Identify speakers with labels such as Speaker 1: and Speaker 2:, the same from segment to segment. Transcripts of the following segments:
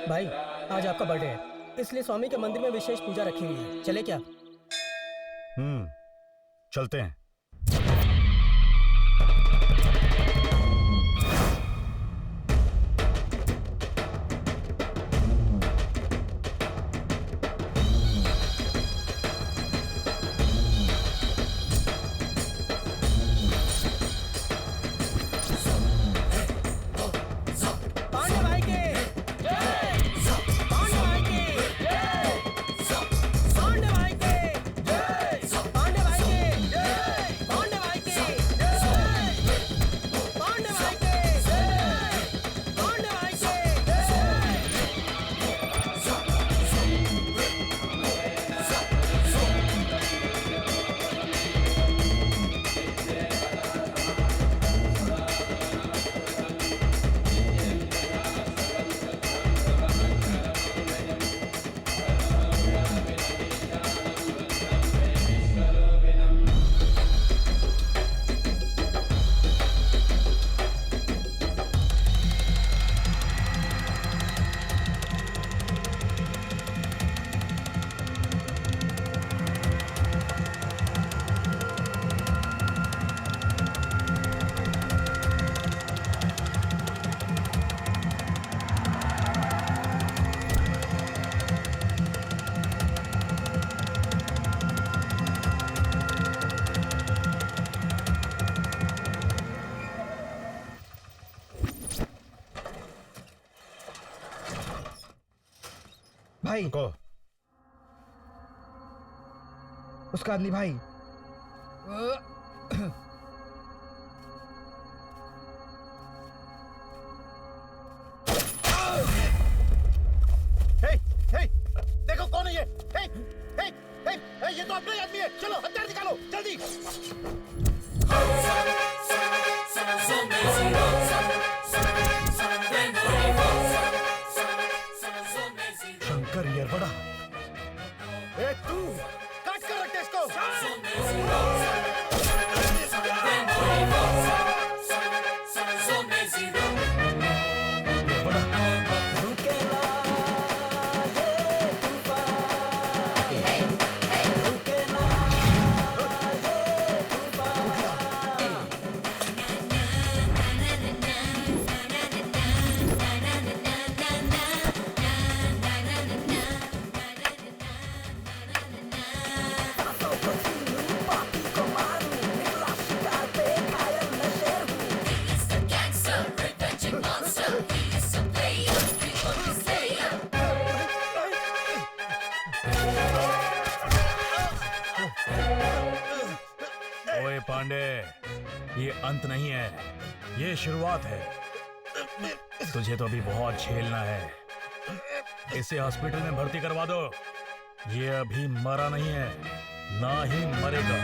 Speaker 1: भाई आज आपका बर्थडे है, इसलिए स्वामी के मंदिर में विशेष पूजा रखी हुई है। चले क्या?
Speaker 2: चलते हैं।
Speaker 3: भाई
Speaker 2: को
Speaker 3: उसका आदमी भाई।
Speaker 2: हे, हे, देखो कौन है ये? हे, हे, हे, हे, ये तो अपना ही आदमी है। चलो हथियार निकालो जल्दी। शंकर येरवड़ा, ए तू काट कर रख दे इसको।
Speaker 4: ओए पांडे, ये अंत नहीं है, ये शुरुआत है। तुझे तो अभी बहुत झेलना है। इसे हॉस्पिटल में भर्ती करवा दो। ये अभी मरा नहीं है, ना ही मरेगा।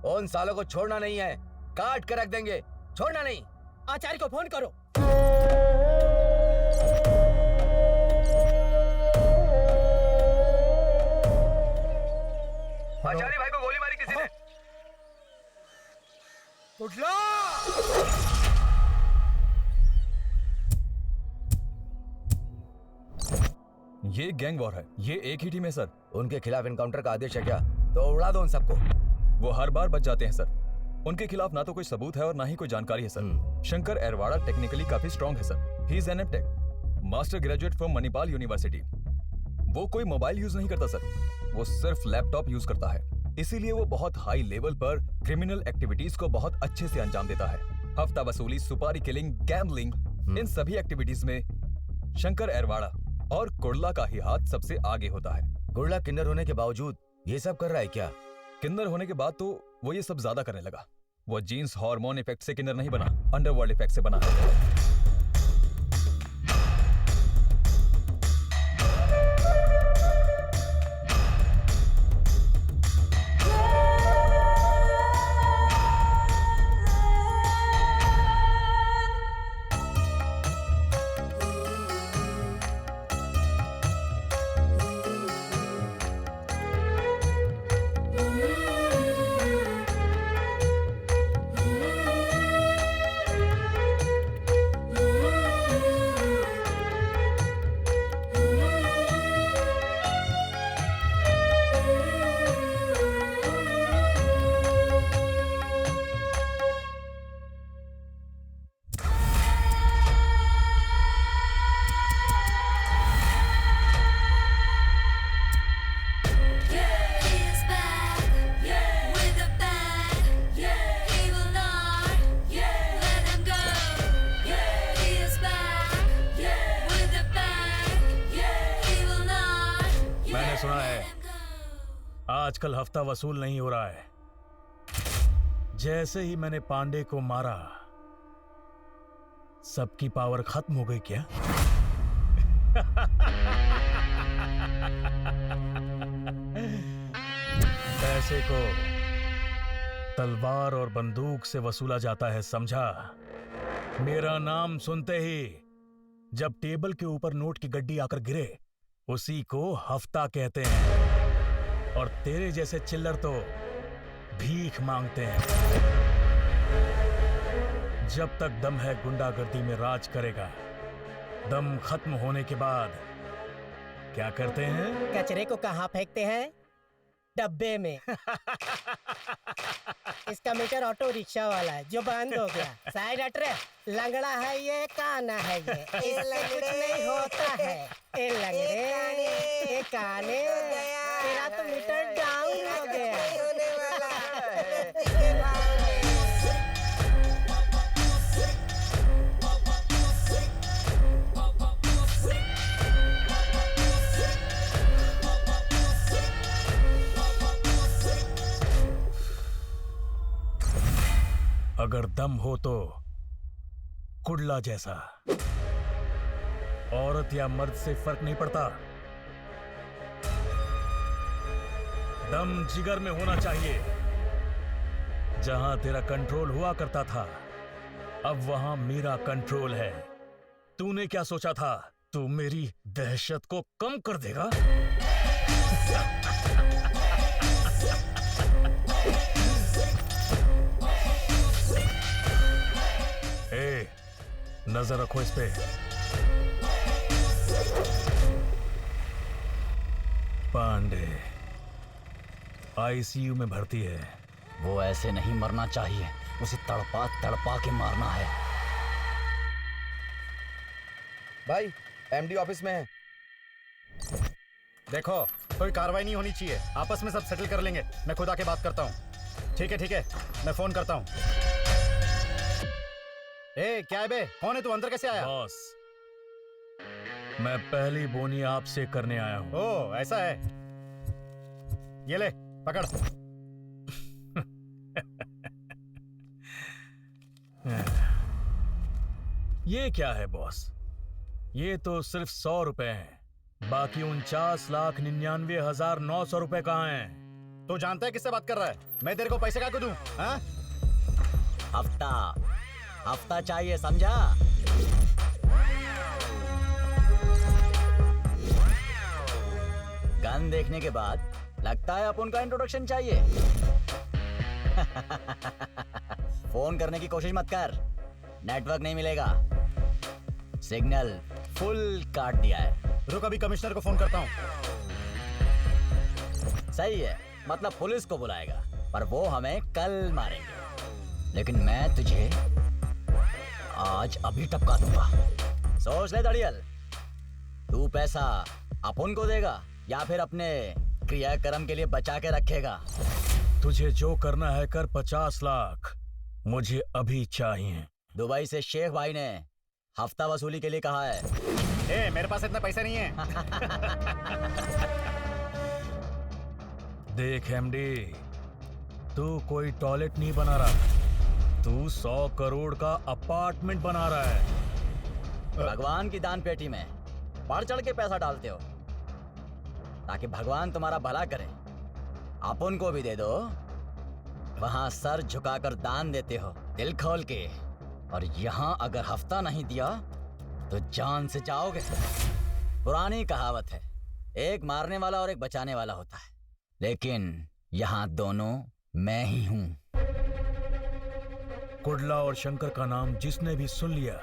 Speaker 5: उन सालों को छोड़ना नहीं है, काट कर रख देंगे, छोड़ना नहीं।
Speaker 1: आचार्य को फोन करो।
Speaker 5: आचार्य भाई को गोली मारी किसी ने।
Speaker 2: उठला!
Speaker 6: ये गैंग वॉर है, ये एक ही टीम है सर।
Speaker 5: उनके खिलाफ एनकाउंटर का आदेश है क्या? तो उड़ा दो उन सबको।
Speaker 6: वो हर बार बच जाते हैं सर। उनके खिलाफ ना तो कोई सबूत है और ना ही कोई जानकारी है सर। शंकर एरवाड़ा टेक्निकली काफी स्ट्रांग है sir. He is an MTech, master graduate from Manipal university. वो कोई मोबाइल यूज नहीं करता सर, वो सिर्फ लैपटॉप यूज करता है। इसीलिए वो बहुत हाई लेवल पर क्रिमिनल एक्टिविटीज को बहुत अच्छे से अंजाम देता है। हफ्ता वसूली, सुपारी किलिंग, गैम्बलिंग, इन सभी एक्टिविटीज में शंकर एरवाड़ा और कुर्ला का ही हाथ सबसे आगे होता है।
Speaker 5: कुर्ला किन्नर होने के बावजूद ये सब कर रहा है क्या?
Speaker 6: किन्नर होने के बाद तो वो ये सब ज्यादा करने लगा। वो जीन्स हार्मोन इफेक्ट से किन्नर नहीं बना, अंडरवर्ल्ड इफेक्ट से बना है।
Speaker 4: सुना है आजकल हफ्ता वसूल नहीं हो रहा है। जैसे ही मैंने पांडे को मारा, सबकी पावर खत्म हो गई क्या? पैसे को तलवार और बंदूक से वसूला जाता है, समझा? मेरा नाम सुनते ही जब टेबल के ऊपर नोट की गड्डी आकर गिरे, उसी को हफ्ता कहते हैं। और तेरे जैसे चिल्लर तो भीख मांगते हैं। जब तक दम है गुंडागर्दी में राज करेगा। दम खत्म होने के बाद क्या करते हैं?
Speaker 1: कचरे को कहाँ फेंकते हैं? डब्बे में। इसका मीटर ऑटो रिक्शा वाला है जो बंद हो गया। साइड हट रे, लंगड़ा है ये, काना है ये, इससे कुछ नहीं होता है। ए लंगड़े, ए काने, तेरा तो मीटर डाउन हो गया।
Speaker 4: अगर दम हो तो कुर्ला जैसा। औरत या मर्द से फर्क नहीं पड़ता। दम जिगर में होना चाहिए। जहां तेरा कंट्रोल हुआ करता था, अब वहां मेरा कंट्रोल है। तूने क्या सोचा था? तू मेरी दहशत को कम कर देगा? ए, नजर रखो इस पे। पांडे आईसीयू में भर्ती है।
Speaker 7: वो ऐसे नहीं मरना चाहिए, उसे तड़पा तड़पा के मारना है।
Speaker 5: भाई, एमडी ऑफिस में है।
Speaker 2: देखो, कोई कार्रवाई नहीं होनी चाहिए। आपस में सब सेटल कर लेंगे। मैं खुद आके बात करता हूँ। ठीक है, मैं फोन करता हूँ। ए, क्या है बे? कौन है तू? अंदर कैसे आया?
Speaker 4: बॉस, मैं पहली बोनी आपसे करने आया हूँ।
Speaker 2: ओ, ऐसा है। ये ले, पकड़।
Speaker 4: ये क्या है बॉस? ये तो सिर्फ 100 रुपए हैं। बाकी 49,99,900 रुपए कहाँ हैं?
Speaker 2: तू जानता है किससे बात कर रहा है? मैं तेरे को पैसे क्या दूं? हाँ?
Speaker 7: हफ्ता चाहिए, समझा? गन देखने के बाद लगता है अपन का इंट्रोडक्शन चाहिए। फोन करने की कोशिश मत कर, नेटवर्क नहीं मिलेगा। सिग्नल फुल काट दिया है।
Speaker 2: रुक, अभी कमिश्नर को फोन करता हूँ।
Speaker 7: सही है, मतलब पुलिस को बुलाएगा, पर वो हमें कल मारेंगे। लेकिन मैं तुझे आज अभी टपका दूंगा। सोच ले दड़ियल, तू पैसा अपन को देगा या फिर अपने क्रियाक्रम के लिए बचा के रखेगा।
Speaker 4: तुझे जो करना है कर। 50 लाख मुझे अभी चाहिए।
Speaker 7: दुबई से शेख भाई ने हफ्ता वसूली के लिए कहा है।
Speaker 2: ए, मेरे पास इतने पैसे नहीं है।
Speaker 4: देख एमडी, तू कोई टॉयलेट नहीं बना रहा, तू 100 करोड़ का अपार्टमेंट बना रहा है।
Speaker 7: भगवान की दान पेटी में बढ़ चढ़ के पैसा डालते हो ताकि भगवान तुम्हारा भला करे। अपन को भी दे दो। वहां सर झुकाकर दान देते हो दिल खोल के, और यहाँ अगर हफ्ता नहीं दिया तो जान से जाओगे। पुरानी कहावत है, एक मारने वाला और एक बचाने वाला होता है, लेकिन यहाँ दोनों मैं ही हूं।
Speaker 4: कुडला और शंकर का नाम जिसने भी सुन लिया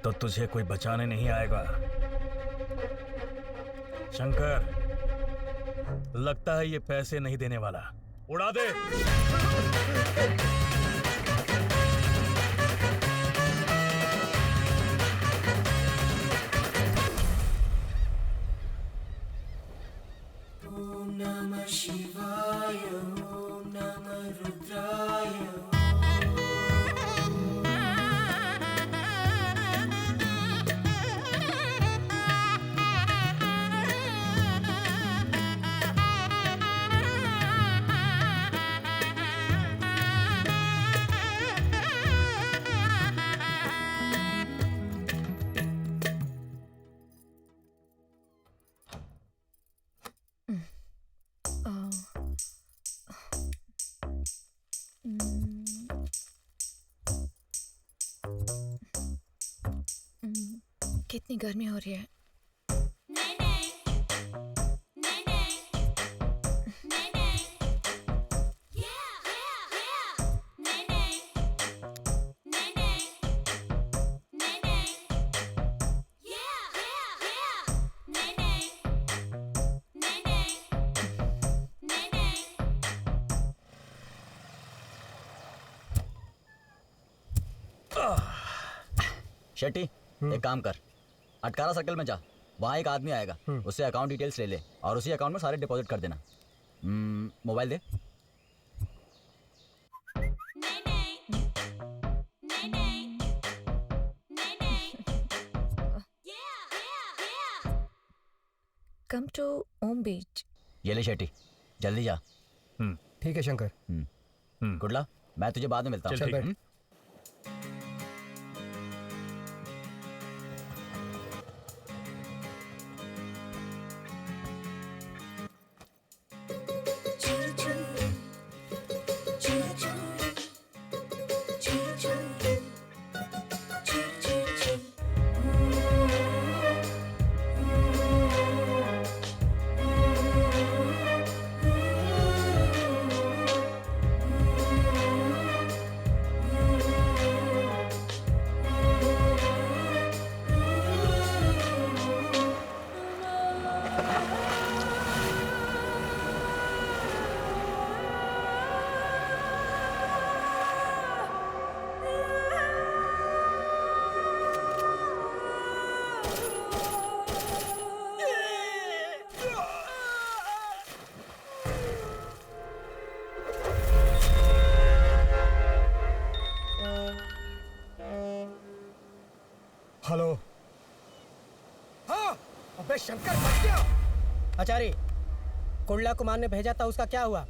Speaker 4: तो तुझे कोई बचाने नहीं आएगा। शंकर, लगता है ये पैसे नहीं देने वाला। उड़ा दे।
Speaker 8: ओम नमः शिवाय, ओम नमः रुद्राय।
Speaker 9: कितनी गर्मी हो रही है।
Speaker 7: शेट्टी, एक काम कर, अटकारा सर्कल में जा, वहाँ एक आदमी आएगा, उससे अकाउंट डिटेल्स ले ले और उसी अकाउंट में सारे डिपॉजिट कर देना। मोबाइल दे।
Speaker 9: कम टू ओम बीच।
Speaker 7: ये ले शेट्टी, जल्दी जा।
Speaker 3: ठीक है शंकर।
Speaker 7: गुडला, मैं तुझे बाद में मिलता हूँ।
Speaker 3: चल बैठ।
Speaker 1: हेलो। हाँ, अबे शंकर मर गया। आचार्य, कुंडला कुमार ने भेजा था, उसका क्या हुआ?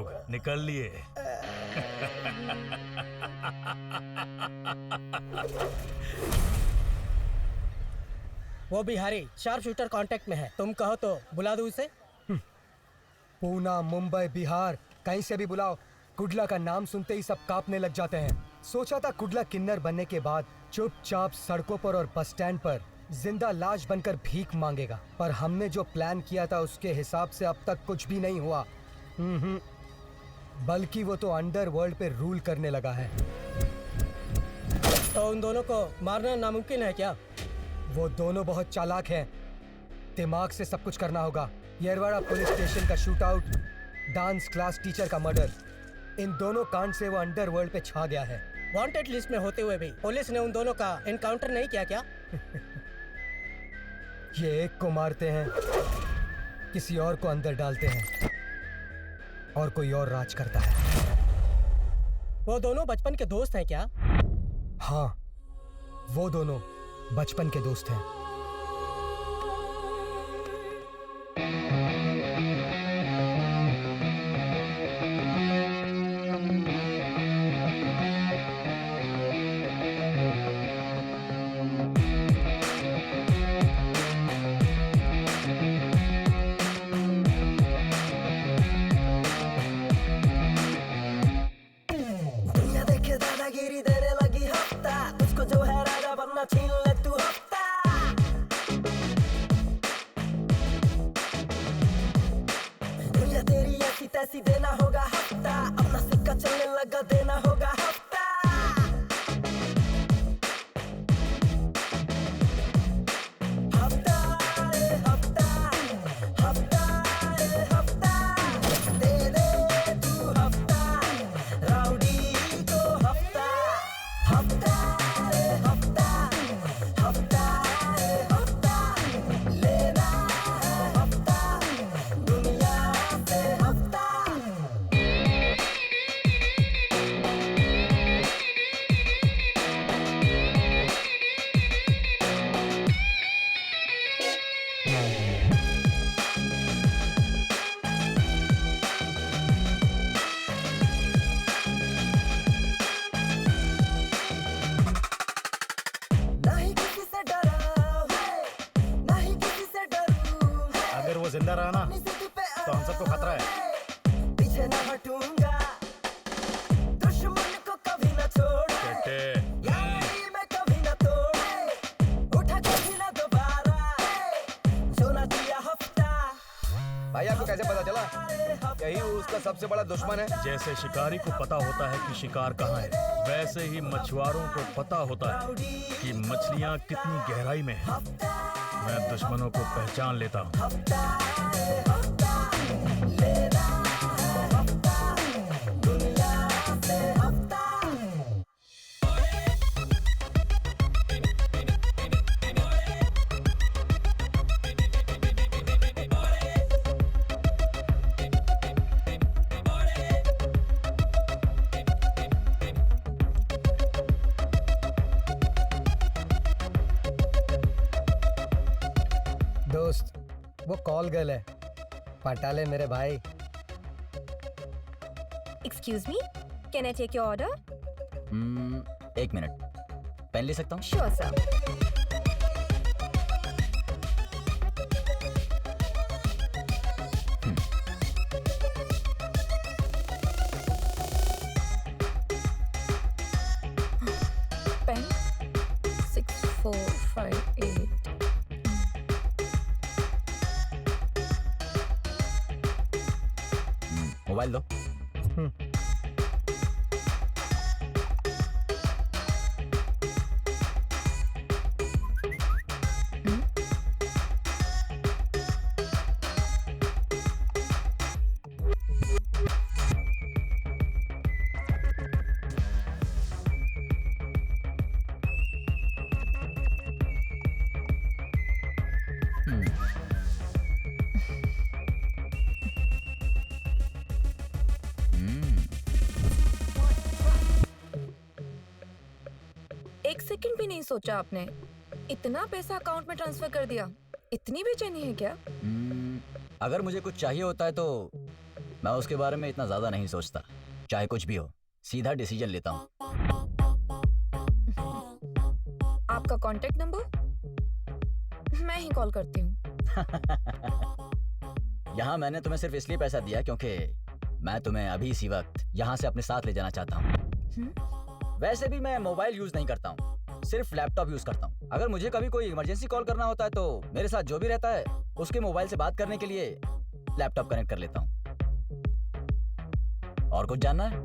Speaker 4: लोग निकल लिए।
Speaker 1: वो बिहारी शार्प शूटर कांटेक्ट में है, तुम कहो तो बुला दूं उसे।
Speaker 3: पूना, मुंबई, बिहार, कहीं से भी बुलाओ, कुडला का नाम सुनते ही सब कांपने लग जाते हैं। सोचा था कुडला किन्नर बनने के बाद चुपचाप सड़कों पर और बस स्टैंड पर जिंदा लाश बनकर भीख मांगेगा, पर हमने जो प्लान किया था उसके हिसाब से अब तक कुछ भी नहीं हुआ। बल्कि वो तो अंडरवर्ल्ड पे रूल करने लगा है।
Speaker 1: तो उन दोनों को मारना नामुमकिन है क्या?
Speaker 3: वो दोनों बहुत चालाक हैं, दिमाग से सब कुछ करना होगा। येरवाड़ा पुलिस स्टेशन का shoot out, dance class teacher का मर्डर, इन दोनों कांड से वो अंडरवर्ल्ड पे छा गया है।
Speaker 1: वांटेड लिस्ट में होते हुए भी पुलिस ने उन दोनों का एनकाउंटर नहीं किया क्या?
Speaker 3: ये एक को मारते हैं, किसी और को अंदर डालते हैं और कोई और राज करता है।
Speaker 1: वो दोनों बचपन के दोस्त हैं क्या?
Speaker 3: हाँ, वो दोनों बचपन के दोस्त हैं।
Speaker 8: दुनिया देखे दादागिरी देने लगी हफ्ता, उसको जो है राजा बनना छीन ले तू हफ्ता। दुनिया तेरी ऐसी तैसी देना होगा हफ्ता, अपना सिक्का चलने लगा देना होगा हफ्ता। हफ्ता रे हफ्ता, हफ्ता रे हफ्ता, दे दे तू हफ्ता, राउडी को हफ्ता। हफ्ता रे हफ्ता, हफ्ता रे हफ्ता, लेना है हफ्ता, दुनिया से हफ्ता। नहीं किसी से डरा है, नहीं किसी से डरूं है,
Speaker 2: अगर वो जिंदा रहा ना
Speaker 8: अपनी जिद पे
Speaker 2: तो हम सबको खतरा है।
Speaker 8: पीछे न हटूंगा, दुश्मन को कभी न छोड़े,
Speaker 4: बेटे,
Speaker 8: यारी में कभी न तोड़े, उठा कभी न दोबारा, जो न दिया हफ्ता।
Speaker 5: भाई आपको कैसे पता चला? यही वो उसका सबसे बड़ा दुश्मन है।
Speaker 4: जैसे शिकारी को पता होता है कि शिकार कहाँ है, वैसे ही मछुआरों को पता होता है कि मछलियाँ कितनी गहराई में हैं। मैं दुश्मनों को पहचान लेता हूँ।
Speaker 8: हफ्ता रे हफ्ता, लेना है हफ्ता, दुनिया से हफ्ता।
Speaker 3: दोस्त, वो कॉल गर्ल है, पटा ले मेरे भाई।
Speaker 10: Excuse me, can I take your order?
Speaker 7: एक मिनट, पेन ले सकता हूँ?
Speaker 10: Sure, sir. Pen 6458.
Speaker 7: मोबाइल दो।
Speaker 9: एक सेकंड भी नहीं सोचा आपने? इतना पैसा अकाउंट में ट्रांसफर कर दिया? इतनी बेचैनी है क्या?
Speaker 7: अगर मुझे कुछ चाहिए होता है तो मैं उसके बारे में इतना ज्यादा नहीं सोचता, चाहे कुछ भी हो, सीधा डिसीजन लेता हूँ।
Speaker 9: आपका कांटेक्ट नंबर? मैं ही कॉल करती हूँ।
Speaker 7: यहाँ मैंने तुम्हें सिर्फ इसलिए पैसा दिया क्योंकि मैं तुम्हें अभी इसी वक्त यहाँ से अपने साथ ले जाना चाहता हूँ। वैसे भी मैं मोबाइल यूज नहीं करता हूँ, सिर्फ लैपटॉप यूज करता हूँ। अगर मुझे कभी कोई इमरजेंसी कॉल करना होता है तो मेरे साथ जो भी रहता है उसके मोबाइल से बात करने के लिए लैपटॉप कनेक्ट कर लेता हूँ। और कुछ जानना है?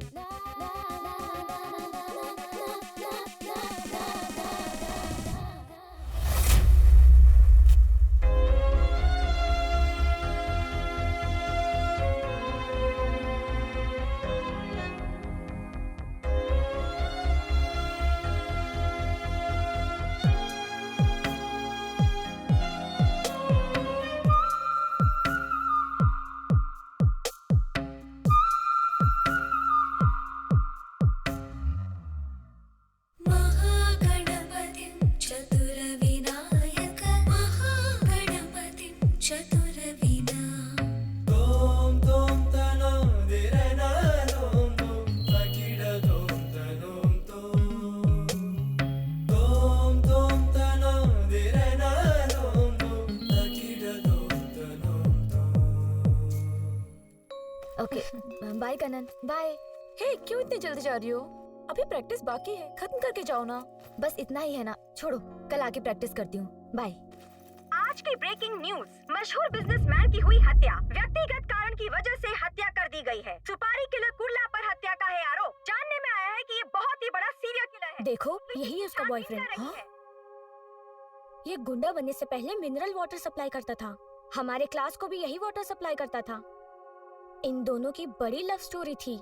Speaker 10: Okay bye Kanan, bye.
Speaker 9: Hey, क्यों इतनी जल्दी जा रही हो? अभी प्रैक्टिस बाकी है, खत्म करके जाओ ना।
Speaker 10: बस इतना ही है ना, छोड़ो, कल आके प्रैक्टिस करती हूँ। बाय।
Speaker 11: आज की ब्रेकिंग न्यूज, मशहूर बिजनेसमैन की हुई हत्या। व्यक्तिगत कारण की वजह से हत्या कर दी गई है। सुपारी किलर कुर्ला पर हत्या का है आरोप। जानने में आया है कि ये बहुत ही बड़ा सीरियल किलर है।
Speaker 10: देखो, यही है उसका बॉयफ्रेंड। ये गुंडा बनने से पहले मिनरल वाटर सप्लाई करता था। हमारे क्लास को भी यही वाटर सप्लाई करता था। इन दोनों की बड़ी लव स्टोरी थी।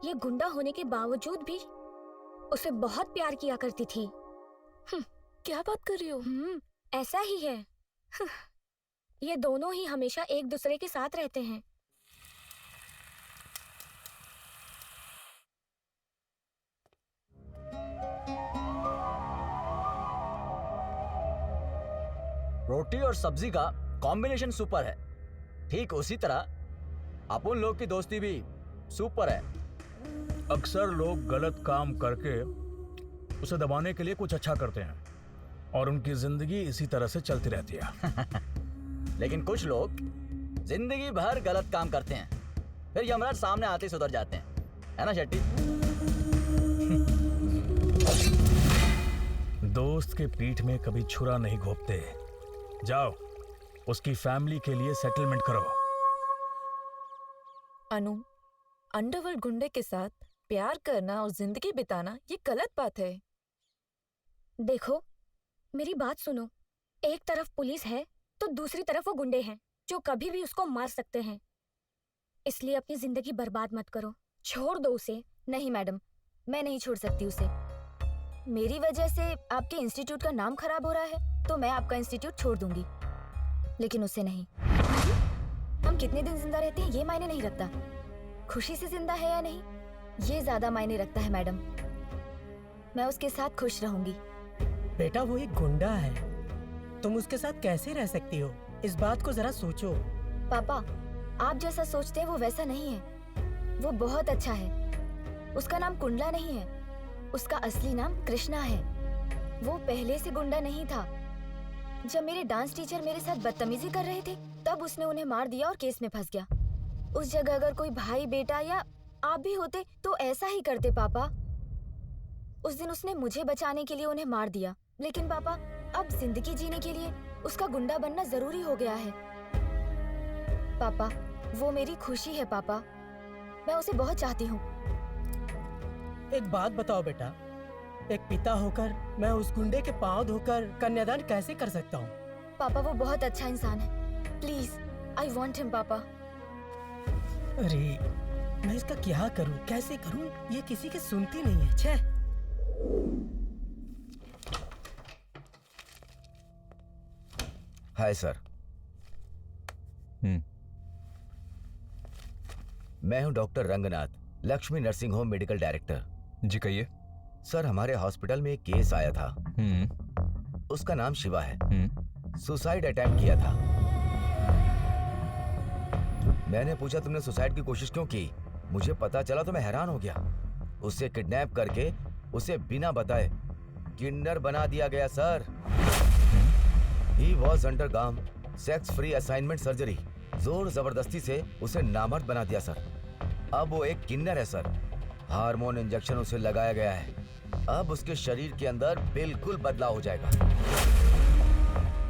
Speaker 10: ये गुंडा होने के बावजूद भी उसे बहुत प्यार किया करती थी।
Speaker 9: क्या बात कर रही हो?
Speaker 10: ऐसा ही है। ये दोनों ही हमेशा एक दूसरे के साथ रहते हैं।
Speaker 7: रोटी और सब्जी का कॉम्बिनेशन सुपर है। ठीक उसी तरह अपन लोग की दोस्ती भी सुपर है।
Speaker 4: अक्सर लोग गलत काम करके उसे दबाने के लिए कुछ अच्छा करते हैं और उनकी जिंदगी इसी तरह से चलती रहती है।
Speaker 7: लेकिन कुछ लोग जिंदगी भर गलत काम करते हैं, फिर यमराज सामने आते ही सुधर जाते हैं, है ना शेट्टी?
Speaker 4: दोस्त के पीठ में कभी छुरा नहीं घोंपते। जाओ, उसकी फैमिली के लिए सेटलमेंट करो।
Speaker 9: अनु, अंडरवर्ल्ड गुंडे के साथ प्यार करना और जिंदगी बिताना ये गलत बात है।
Speaker 10: देखो, मेरी बात सुनो। एक तरफ पुलिस है तो दूसरी तरफ वो गुंडे हैं जो कभी भी उसको मार सकते हैं। इसलिए अपनी जिंदगी बर्बाद मत करो। छोड़ दो उसे। नहीं मैडम, मैं नहीं छोड़ सकती उसे। मेरी वजह से आपके इंस्टीट्यूट का नाम खराब हो रहा है तो मैं आपका इंस्टीट्यूट छोड़ दूंगी, लेकिन उसे नहीं। हम कितने दिन जिंदा रहते हैं ये मायने नहीं रखता, खुशी से जिंदा है या नहीं ये ज्यादा मायने रखता है मैडम। मैं उसके साथ खुश रहूंगी।
Speaker 1: बेटा, वो एक गुंडा है, तुम उसके साथ कैसे रह सकती हो? इस बात को जरा सोचो।
Speaker 10: पापा, आप जैसा सोचते हैं वो वैसा नहीं है। वो बहुत अच्छा है। उसका नाम कुंडला नहीं है, उसका असली नाम कृष्णा है। वो पहले से गुंडा नहीं था। जब मेरे डांस टीचर मेरे साथ बदतमीजी कर रहे थे तब उसने उन्हें मार दिया और केस में फंस गया। उस जगह अगर कोई भाई बेटा या आप भी होते तो ऐसा ही करते पापा। उस दिन उसने मुझे बचाने के लिए उन्हें मार दिया, लेकिन पापा अब जिंदगी जीने के लिए उसका गुंडा बनना जरूरी हो गया है। पापा, वो मेरी खुशी है पापा। मैं उसे बहुत चाहती हूँ।
Speaker 1: एक बात बताओ बेटा, एक पिता होकर मैं उस गुंडे के पांव धोकर कन्यादान कैसे कर सकता हूँ?
Speaker 10: पापा, वो बहुत अच्छा इंसान है। प्लीज, आई वॉन्ट हिम पापा।
Speaker 1: अरे, मैं इसका क्या करूँ, कैसे करूँ? ये किसी की सुनती नहीं है। छे।
Speaker 5: Hi sir. मैं हूं doctor Ranganath, Lakshmi nursing home medical director.
Speaker 6: जी कहिए।
Speaker 5: सर, हमारे हॉस्पिटल में एक केस आया था। उसका नाम शिवा है। सुसाइड अटेम्प्ट किया था। मैंने पूछा तुमने सुसाइड की कोशिश क्यों की? मुझे पता चला तो मैं हैरान हो गया। उसे किडनैप करके उसे बिना बताए किन्नर बना दिया गया sir. He was undergone sex free assignment surgery। जोर जबरदस्ती से उसे नामर्द बना दिया सर। अब वो एक किन्नर है सर। हार्मोन इंजेक्शन उसे लगाया गया है। अब उसके शरीर के अंदर बिल्कुल बदलाव हो जाएगा।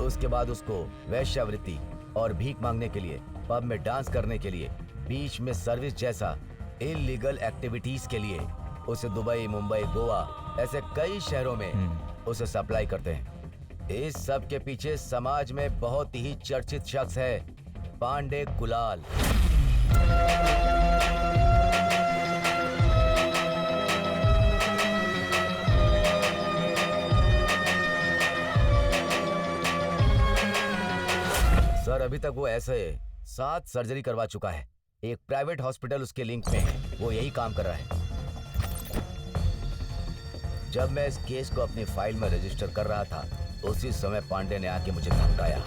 Speaker 5: उसके बाद उसको वैश्यावृत्ति और भीख मांगने के लिए, पब में डांस करने के लिए, बीच में सर्विस जैसा इलीगल एक्टिविटीज के लिए उसे दुबई, मुंबई, गोवा ऐसे कई शहरों में उसे सप्लाई करते हैं। इस सब के पीछे समाज में बहुत ही चर्चित शख्स है पांडे कुलाल। सर अभी तक वो ऐसे 7 सर्जरी करवा चुका है। एक प्राइवेट हॉस्पिटल उसके लिंक में है, वो यही काम कर रहा है। जब मैं इस केस को अपनी फाइल में रजिस्टर कर रहा था उसी समय पांडे ने आके मुझे धमकाया।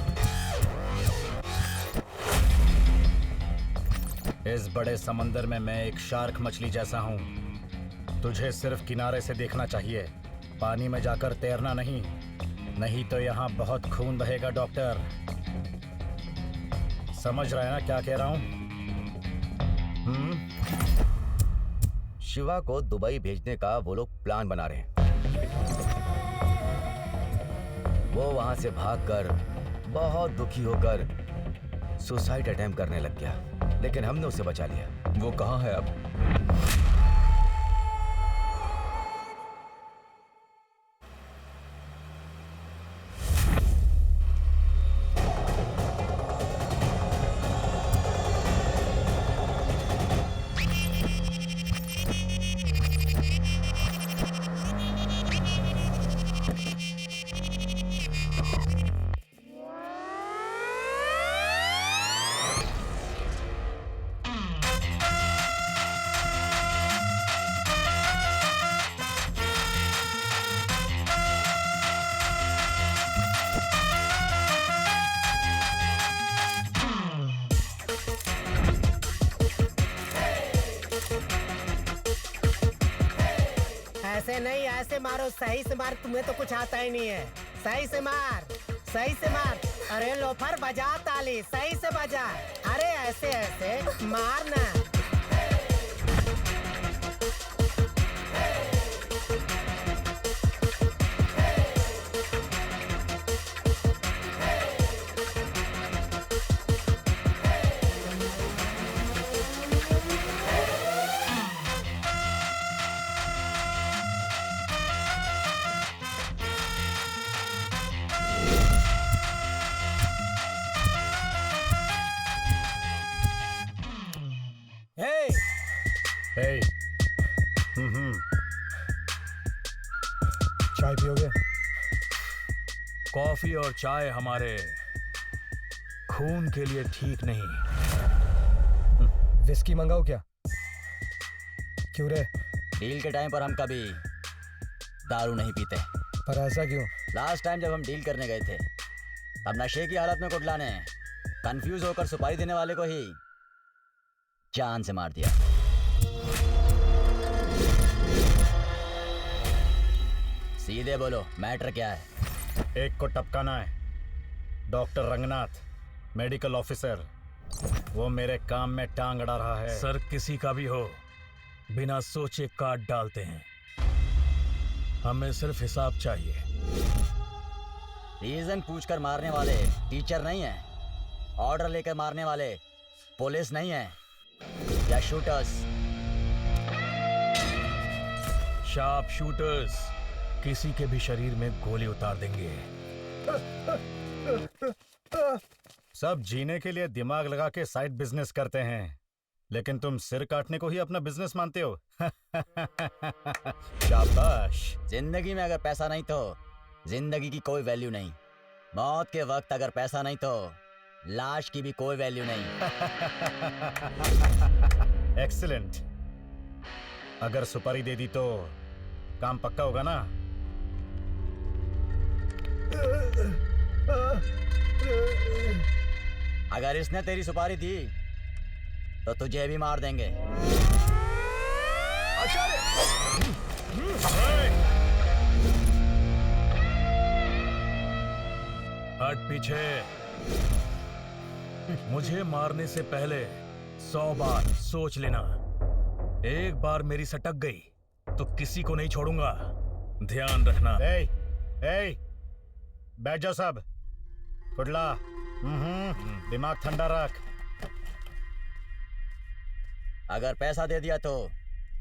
Speaker 2: इस बड़े समंदर में मैं एक शार्क मछली जैसा हूँ। तुझे सिर्फ किनारे से देखना चाहिए, पानी में जाकर तैरना नहीं, नहीं तो यहाँ बहुत खून बहेगा डॉक्टर। समझ रहा है ना क्या कह रहा हूँ?
Speaker 5: शिवा को दुबई भेजने का वो लोग प्लान बना रहे हैं। वो वहां से भागकर बहुत दुखी होकर सुसाइड अटेम्प्ट करने लग गया, लेकिन हमने उसे बचा लिया।
Speaker 6: वो कहाँ है अब?
Speaker 1: ऐसे नहीं, ऐसे मारो, सही से मार। तुम्हें तो कुछ आता ही नहीं है। सही से मार, सही से मार। अरे लोफर बजा ताली, सही से बजा। अरे ऐसे ऐसे मारना।
Speaker 2: Hey.
Speaker 3: चाय पियोगे?
Speaker 4: कॉफी और चाय हमारे खून के लिए ठीक नहीं।
Speaker 3: विस्की मंगाओ क्या? क्यों रे?
Speaker 7: डील के टाइम पर हम कभी दारू नहीं पीते।
Speaker 3: पर ऐसा क्यों?
Speaker 7: लास्ट टाइम जब हम डील करने गए थे तब नशे की हालत में कुटला ने कंफ्यूज होकर सुपारी देने वाले को ही जान से मार दिया। सीधे बोलो, मैटर क्या है?
Speaker 2: एक को टपकाना है। डॉक्टर रंगनाथ, मेडिकल ऑफिसर, वो मेरे काम में टांग अड़ा रहा है।
Speaker 4: सर किसी का भी हो, बिना सोचे काट डालते हैं। हमें सिर्फ हिसाब चाहिए।
Speaker 7: रीजन पूछकर मारने वाले टीचर नहीं है, ऑर्डर लेकर मारने वाले पुलिस नहीं है या शूटर्स।
Speaker 4: शार्प शूटर्स किसी के भी शरीर में गोली उतार देंगे।
Speaker 2: सब जीने के लिए दिमाग लगा के साइड बिजनेस करते हैं, लेकिन तुम सिर काटने को ही अपना बिजनेस मानते हो। शाबाश।
Speaker 7: जिंदगी में अगर पैसा नहीं तो जिंदगी की कोई वैल्यू नहीं। मौत के वक्त अगर पैसा नहीं तो लाश की भी कोई वैल्यू नहीं।
Speaker 2: एक्सीलेंट। अगर सुपारी दे दी तो काम पक्का होगा ना?
Speaker 7: अगर इसने तेरी सुपारी दी तो तुझे भी मार देंगे।
Speaker 4: हट पीछे। मुझे मारने से पहले 100 बार सोच लेना। एक बार मेरी सटक गई तो किसी को नहीं छोड़ूंगा, ध्यान रखना।
Speaker 2: बैठ जाओ सब। कुडला, दिमाग ठंडा रख।
Speaker 7: अगर पैसा दे दिया तो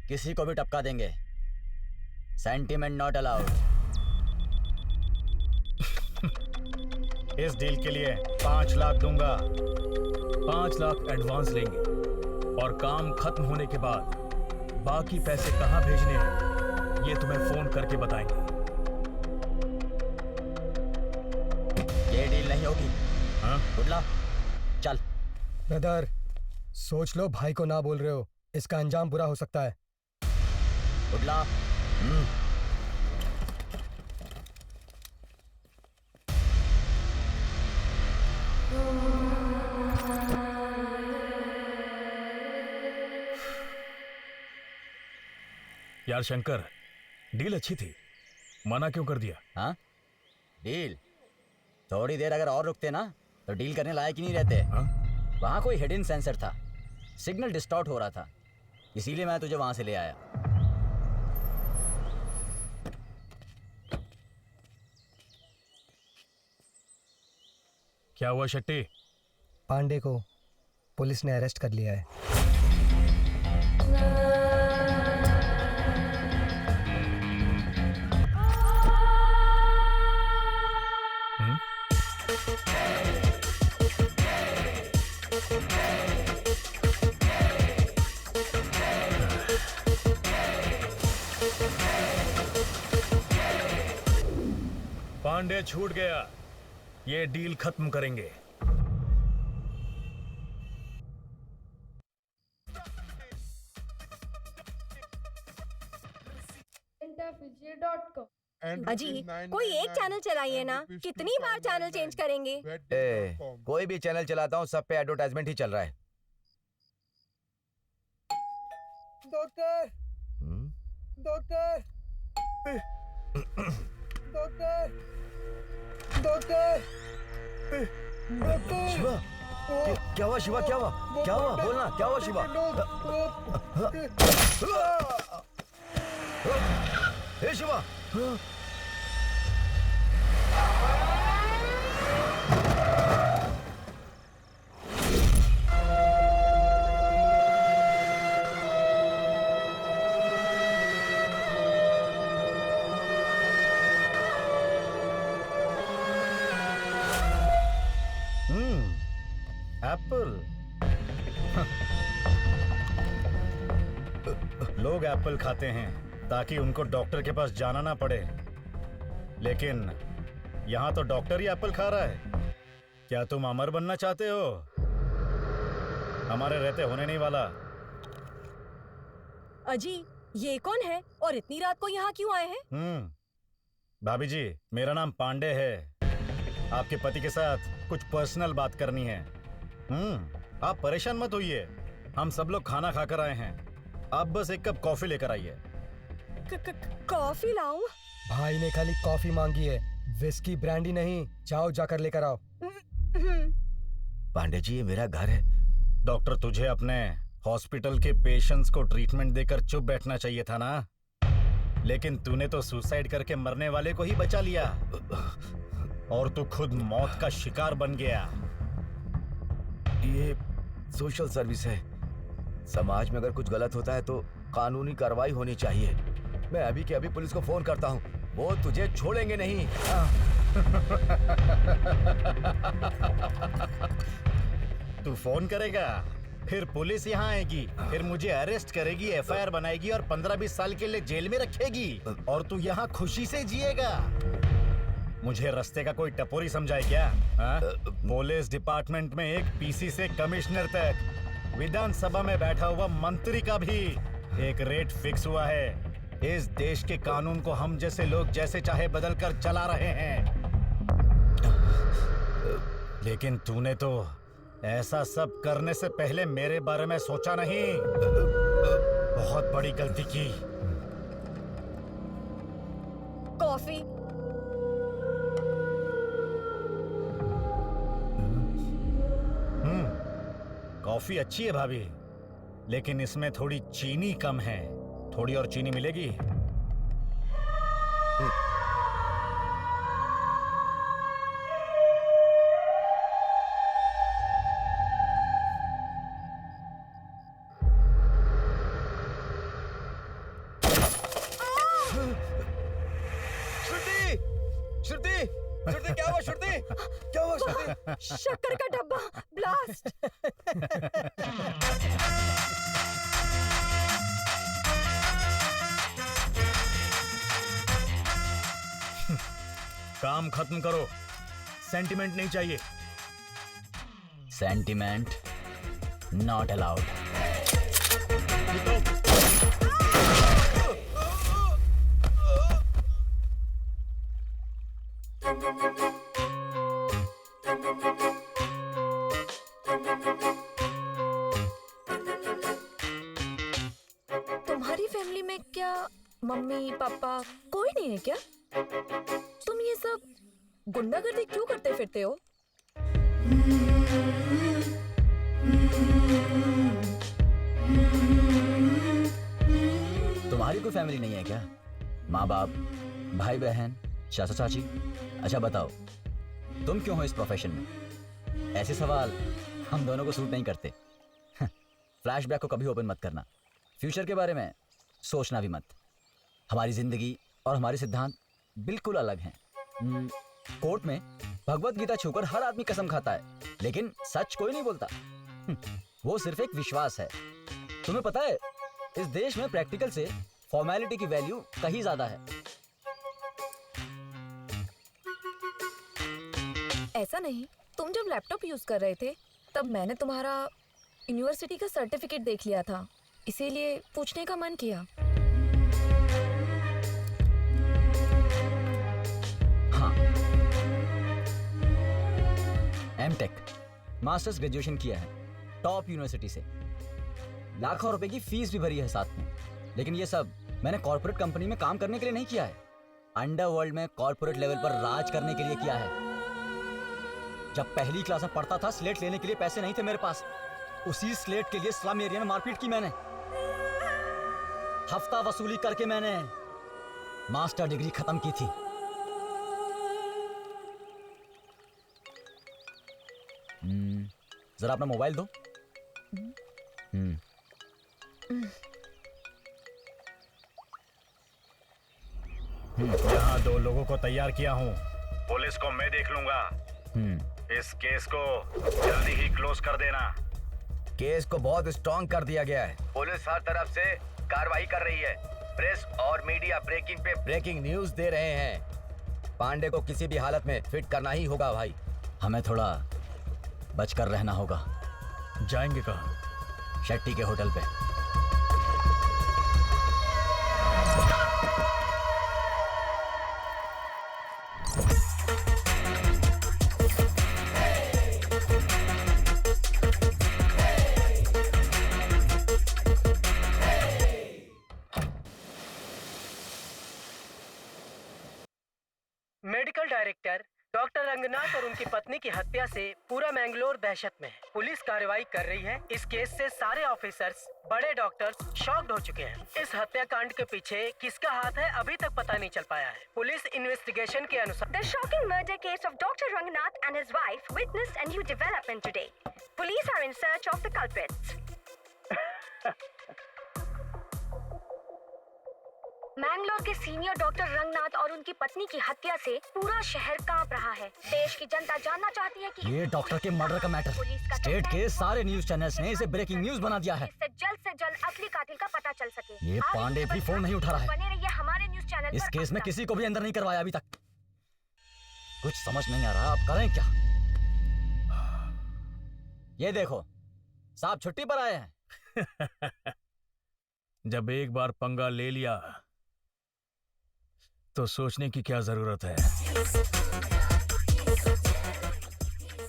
Speaker 7: किसी को भी टपका देंगे। Sentiment not allowed.
Speaker 2: इस डील के लिए 5 लाख दूंगा।
Speaker 4: 5 लाख एडवांस लेंगे और काम खत्म होने के बाद बाकी पैसे कहां भेजने हैं ये तुम्हें फोन करके बताएंगे।
Speaker 7: ये डील नहीं होगी।
Speaker 4: हाँ?
Speaker 7: कुडला, चल।
Speaker 3: ब्रदर, सोच लो, भाई को ना बोल रहे हो, इसका अंजाम बुरा हो सकता है।
Speaker 7: कुडला।
Speaker 4: यार शंकर, डील अच्छी थी, मना क्यों कर दिया?
Speaker 7: हाँ, डील थोड़ी देर अगर और रुकते ना तो डील करने लायक ही नहीं रहते।
Speaker 4: हाँ?
Speaker 7: वहां कोई हिडन सेंसर था, सिग्नल डिस्टॉर्ट हो रहा था, इसीलिए मैं तुझे वहां से ले आया।
Speaker 4: क्या हुआ शेट्टी?
Speaker 3: पांडे को पुलिस ने अरेस्ट कर लिया है।
Speaker 4: पांडे छूट गया, ये डील खत्म करेंगे।
Speaker 11: अजी, कोई एक चैनल चलाइए ना, कितनी बार चैनल चेंज करेंगे?
Speaker 5: कोई भी चैनल चलाता हूँ, सब पे एडवर्टाइजमेंट ही चल रहा है।
Speaker 3: Doctor, doctor, doctor, doctor, doctor.
Speaker 5: Shiva, क्या हुआ शिवा? क्या हुआ? क्या हुआ? बोलना, क्या हुआ शिवा? हे शिवा!
Speaker 2: एप्पल। लोग एप्पल खाते हैं ताकि उनको डॉक्टर के पास जाना ना पड़े, लेकिन यहाँ तो डॉक्टर ही एप्पल खा रहा है। क्या तुम अमर बनना चाहते हो? हमारे रहते होने नहीं वाला।
Speaker 11: अजी, ये कौन है और इतनी रात को यहाँ क्यों आए हैं?
Speaker 2: भाभी जी, मेरा नाम पांडे है। आपके पति के साथ कुछ पर्सनल बात करनी है। आप परेशान मत होइए, हम सब लोग खाना खाकर आए हैं। आप बस एक कप कॉफी लेकर आइए।
Speaker 11: कॉफी लाऊं?
Speaker 3: भाई ने खाली कॉफी मांगी है, विस्की ब्रांडी नहीं। जाओ, जाकर लेकर आओ।
Speaker 5: पांडे जी, ये मेरा घर है।
Speaker 2: डॉक्टर, तुझे अपने हॉस्पिटल के पेशेंट्स को ट्रीटमेंट देकर चुप बैठना चाहिए था ना, लेकिन तूने तो सुसाइड करके मरने वाले को ही बचा लिया और तू खुद मौत का शिकार बन गया।
Speaker 5: ये सोशल सर्विस है। समाज में अगर कुछ गलत होता है तो कानूनी कार्रवाई होनी चाहिए। मैं अभी के अभी पुलिस को फोन करता हूँ, वो तुझे छोड़ेंगे नहीं।
Speaker 2: तू फोन करेगा, फिर पुलिस यहाँ आएगी, फिर मुझे अरेस्ट करेगी, एफआईआर बनाएगी और 15-20 साल के लिए जेल में रखेगी और तू यहाँ खुशी से जिएगा। मुझे रास्ते का कोई टपोरी समझाए क्या? पुलिस डिपार्टमेंट में एक पीसी से कमिश्नर तक, विधानसभा में बैठा हुआ मंत्री का भी एक रेट फिक्स हुआ है। इस देश के कानून को हम जैसे लोग जैसे चाहे बदल कर चला रहे हैं, लेकिन तूने तो ऐसा सब करने से पहले मेरे बारे में सोचा नहीं? बहुत बड़ी गलती की।
Speaker 10: कॉफी।
Speaker 2: कॉफी अच्छी है भाभी, लेकिन इसमें थोड़ी चीनी कम है। थोड़ी और चीनी मिलेगी?
Speaker 5: श्रुति, श्रुति क्या हुआ? श्रुति क्या हुआ? श्रुति
Speaker 10: शक्कर का डब्बा ब्लास्ट।
Speaker 4: काम खत्म करो, सेंटिमेंट नहीं चाहिए।
Speaker 7: Sentiment not allowed.
Speaker 9: तुम्हारी फैमिली में क्या मम्मी पापा कोई नहीं है क्या? तुम ये सब गुंडागर्दी क्यों करते फिरते हो?
Speaker 7: तुम्हारी कोई फैमिली नहीं है क्या? माँ बाप, भाई बहन, चाचा चाची? अच्छा बताओ, तुम क्यों हो इस प्रोफेशन में? ऐसे सवाल हम दोनों को सूट नहीं करते। फ्लैशबैक को कभी ओपन मत करना, फ्यूचर के बारे में सोचना भी मत। हमारी जिंदगी और हमारे सिद्धांत बिल्कुल अलग हैं। कोर्ट में भगवत गीता छूकर हर आदमी कसम खाता है, लेकिन सच कोई नहीं बोलता। वो सिर्फ एक विश्वास है। तुम्हें पता है, इस देश में प्रैक्टिकल से फॉर्मेलिटी की वैल्यू कहीं ज्यादा है।
Speaker 9: ऐसा नहीं, तुम जब लैपटॉप यूज कर रहे थे तब मैंने तुम्हारा यूनिवर्सिटी का सर्टिफिकेट देख लिया था, इसीलिए पूछने का मन किया।
Speaker 7: हाँ, एमटेक मास्टर्स ग्रेजुएशन किया है टॉप यूनिवर्सिटी से। लाखों रुपए की फीस भी भरी है साथ में। लेकिन ये सब मैंने कॉर्पोरेट कंपनी में काम करने के लिए नहीं किया है, अंडरवर्ल्ड में कॉर्पोरेट लेवल पर राज करने के लिए किया है। जब पहली क्लास में पढ़ता था, स्लेट लेने के लिए पैसे नहीं थे मेरे पास। उसी स्लेट के लिए स्लम एरिया में मारपीट की मैंने। हफ्ता वसूली करके मैंने मास्टर डिग्री खत्म की थी। जरा अपना मोबाइल दो।
Speaker 2: यहाँ 2 लोगों को तैयार किया हूँ। पुलिस को मैं देख लूंगा। इस केस को जल्दी ही क्लोज कर देना।
Speaker 5: केस को बहुत स्ट्रॉन्ग कर दिया गया है। पुलिस हर तरफ से कार्रवाई कर रही है। प्रेस और मीडिया ब्रेकिंग पे ब्रेकिंग न्यूज दे रहे हैं। पांडे को किसी भी हालत में फिट करना ही होगा भाई।
Speaker 7: हमें थोड़ा बचकर रहना होगा।
Speaker 4: जाएंगे कहाँ?
Speaker 7: शेट्टी के होटल पे।
Speaker 1: मेडिकल डायरेक्टर डॉक्टर रंगनाथ और उनकी पत्नी की हत्या से पूरा मैंगलोर दहशत में है। पुलिस कार्रवाई कर रही है। इस केस से सारे ऑफिसर्स, बड़े डॉक्टर्स शॉक्ड हो चुके हैं। इस हत्याकांड के पीछे किसका हाथ है अभी तक पता नहीं चल पाया है। पुलिस इन्वेस्टिगेशन के अनुसार
Speaker 11: The shocking murder case of Dr. Rangnath and his wife witnessed a new development today. Police are in search of the culprits. Mangalore के सीनियर डॉक्टर रंगनाथ और उनकी पत्नी की हत्या से पूरा शहर कांप रहा है। देश की जनता जानना चाहती है कि
Speaker 7: ये डॉक्टर के मर्डर का मैटर स्टेट के सारे न्यूज चैनल्स ने इसे ब्रेकिंग न्यूज बना दिया है।
Speaker 11: इससे जल्द असली कातिल का पता चल सके।
Speaker 7: ये पांडे भी फोन नहीं उठा रहा है।
Speaker 11: बने रहिए हमारे न्यूज चैनल
Speaker 7: इस
Speaker 11: पर।
Speaker 7: केस में किसी को भी अंदर नहीं करवाया अभी तक। कुछ समझ नहीं आ रहा, आप करें क्या? ये देखो, साहब छुट्टी पर आए हैं।
Speaker 4: जब एक बार पंगा ले लिया तो सोचने की क्या जरूरत है?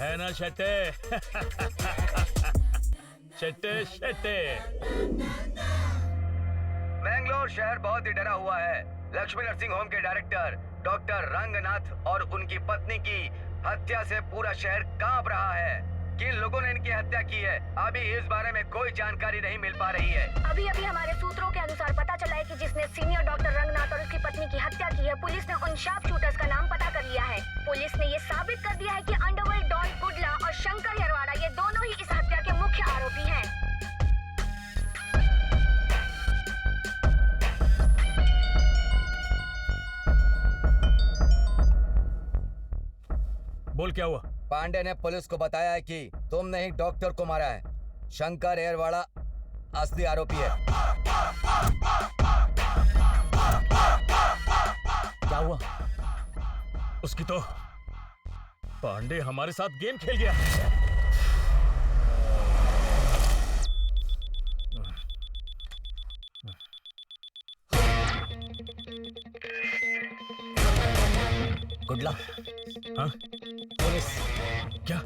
Speaker 4: है ना शेट्टे? शेट्टे शेट्टे।
Speaker 5: मैंगलोर शहर बहुत ही डरा हुआ है। लक्ष्मी नर्सिंग होम के डायरेक्टर डॉक्टर रंगनाथ और उनकी पत्नी की हत्या से पूरा शहर कांप रहा है। किन लोगों ने इनकी हत्या की है, अभी इस बारे में कोई जानकारी नहीं मिल पा रही है।
Speaker 11: अभी अभी हमारे सूत्रों के अनुसार पता चला है कि जिसने सीनियर डॉक्टर रंगनाथ और उसकी पत्नी की हत्या की है, पुलिस ने उन शार्प शूटर्स का नाम पता कर लिया है। पुलिस ने ये साबित कर दिया है कि अंडरवर्ल्ड डॉन कुडला और शंकर यरवाड़ा ये दोनों ही इस हत्या के मुख्य आरोपी हैं।
Speaker 4: बोल क्या हुआ?
Speaker 5: पांडे ने पुलिस को बताया है कि तुमने ही डॉक्टर को मारा है। शंकर एयरवाड़ा असली आरोपी है।
Speaker 4: क्या हुआ? उसकी तो पांडे हमारे साथ गेम खेल गया।
Speaker 7: गुडला।
Speaker 4: हाँ?
Speaker 7: पुलिस।
Speaker 4: क्या?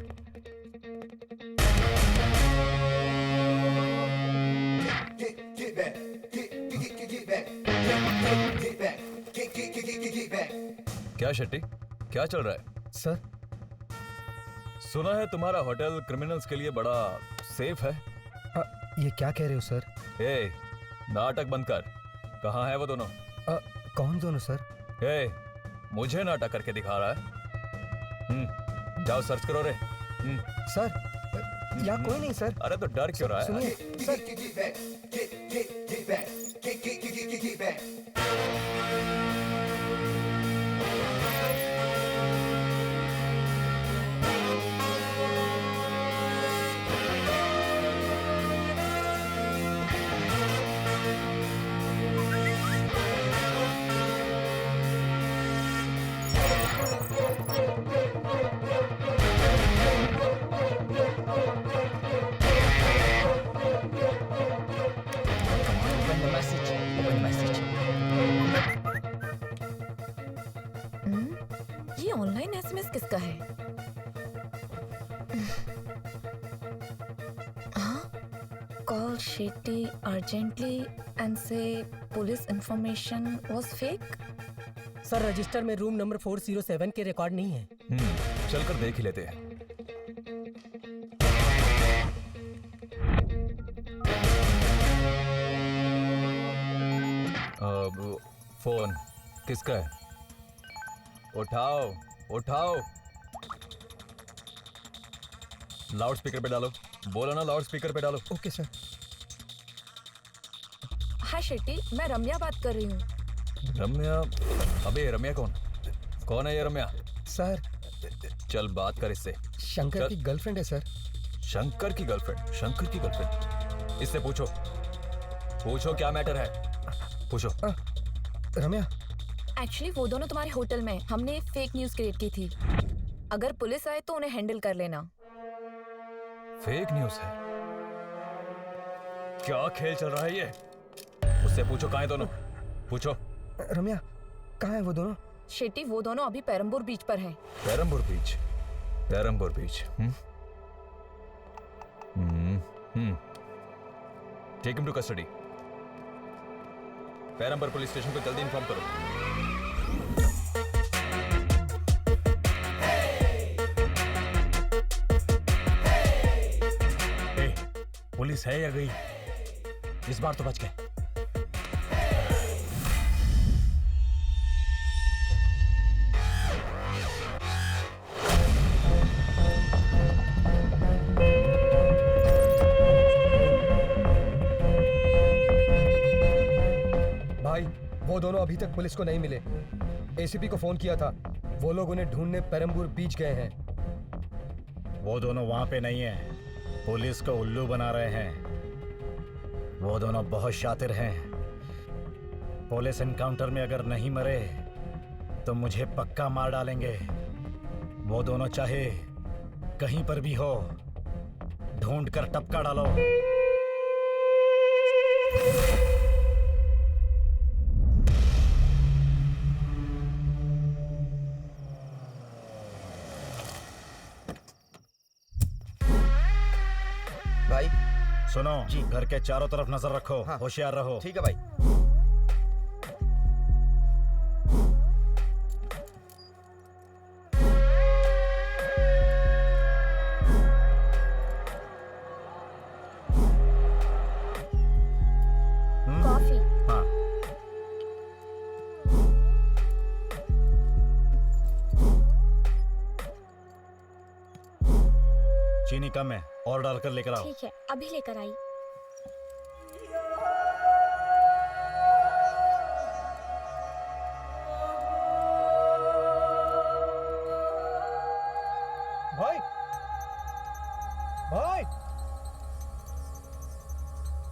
Speaker 6: क्या शेट्टी, क्या चल रहा है?
Speaker 3: सर,
Speaker 6: सुना है तुम्हारा होटल क्रिमिनल्स के लिए बड़ा सेफ है।
Speaker 3: ये क्या कह रहे हो सर?
Speaker 6: ए, नाटक बंद कर। कहाँ है वो दोनों?
Speaker 3: कौन दोनों सर?
Speaker 6: ए, मुझे नाटक करके दिखा रहा है। जाओ सर्च करो रे।
Speaker 3: सर, यहाँ कोई नहीं सर।
Speaker 6: अरे तो डर क्यों रहा है?
Speaker 3: सुनिए
Speaker 9: ये ऑनलाइन एसएमएस किसका है? Call Shetty urgently and say police information was fake.
Speaker 1: Sir, register में रूम नंबर 407 के रिकॉर्ड नहीं है।
Speaker 6: चलकर देख ही लेते हैं। फोन किसका है? उठाओ उठाओ। लाउड स्पीकर पे डालो। बोलो ना, लाउड स्पीकर पे डालो।
Speaker 3: Okay sir.
Speaker 9: हाँ शेट्टी, मैं रम्या बात कर रही हूँ।
Speaker 6: रम्या? अबे रम्या कौन है ये रम्या?
Speaker 3: सर,
Speaker 6: चल बात कर इससे।
Speaker 3: शंकर की गर्लफ्रेंड है सर।
Speaker 6: शंकर की गर्लफ्रेंड? शंकर की गर्लफ्रेंड? इससे पूछो क्या मैटर है, पूछो।
Speaker 3: रम्या,
Speaker 9: एक्चुअली वो दोनों तुम्हारे होटल में हमने फेक न्यूज क्रिएट की थी। अगर पुलिस आए तो उन्हें हैंडल कर लेना।
Speaker 6: फेक न्यूज है? क्या खेल चल रहा है ये? उससे पूछो कहाँ है दोनों, पूछो।
Speaker 3: रम्या, कहाँ है वो दोनों?
Speaker 9: शेट्टी, वो दोनों अभी पेरम्बूर बीच पर हैं।
Speaker 6: Perambur beach? Take him to custody. Perambur police station को जल्दी इन्फॉर्म करो।
Speaker 4: पुलिस है या गई?
Speaker 7: इस बार तो बच गए।
Speaker 3: भाई, वो दोनों अभी तक पुलिस को नहीं मिले। एसीपी को फोन किया था, वो लोग उन्हें ढूंढने पेरम्बूर बीच गए हैं।
Speaker 2: वो दोनों वहां पे नहीं है, पुलिस को उल्लू बना रहे हैं। वो दोनों बहुत शातिर हैं। पुलिस एनकाउंटर में अगर नहीं मरे तो मुझे पक्का मार डालेंगे। वो दोनों चाहे कहीं पर भी हो, ढूंढ कर टपका डालो। सुनो जी, घर के चारों तरफ नजर रखो, होशियार रहो।
Speaker 5: ठीक है भाई।
Speaker 10: कॉफी।
Speaker 2: हाँ। चीनी कम है, और डालकर लेकर आओ।
Speaker 10: ठीक है, अभी लेकर आई।
Speaker 3: भाई भाई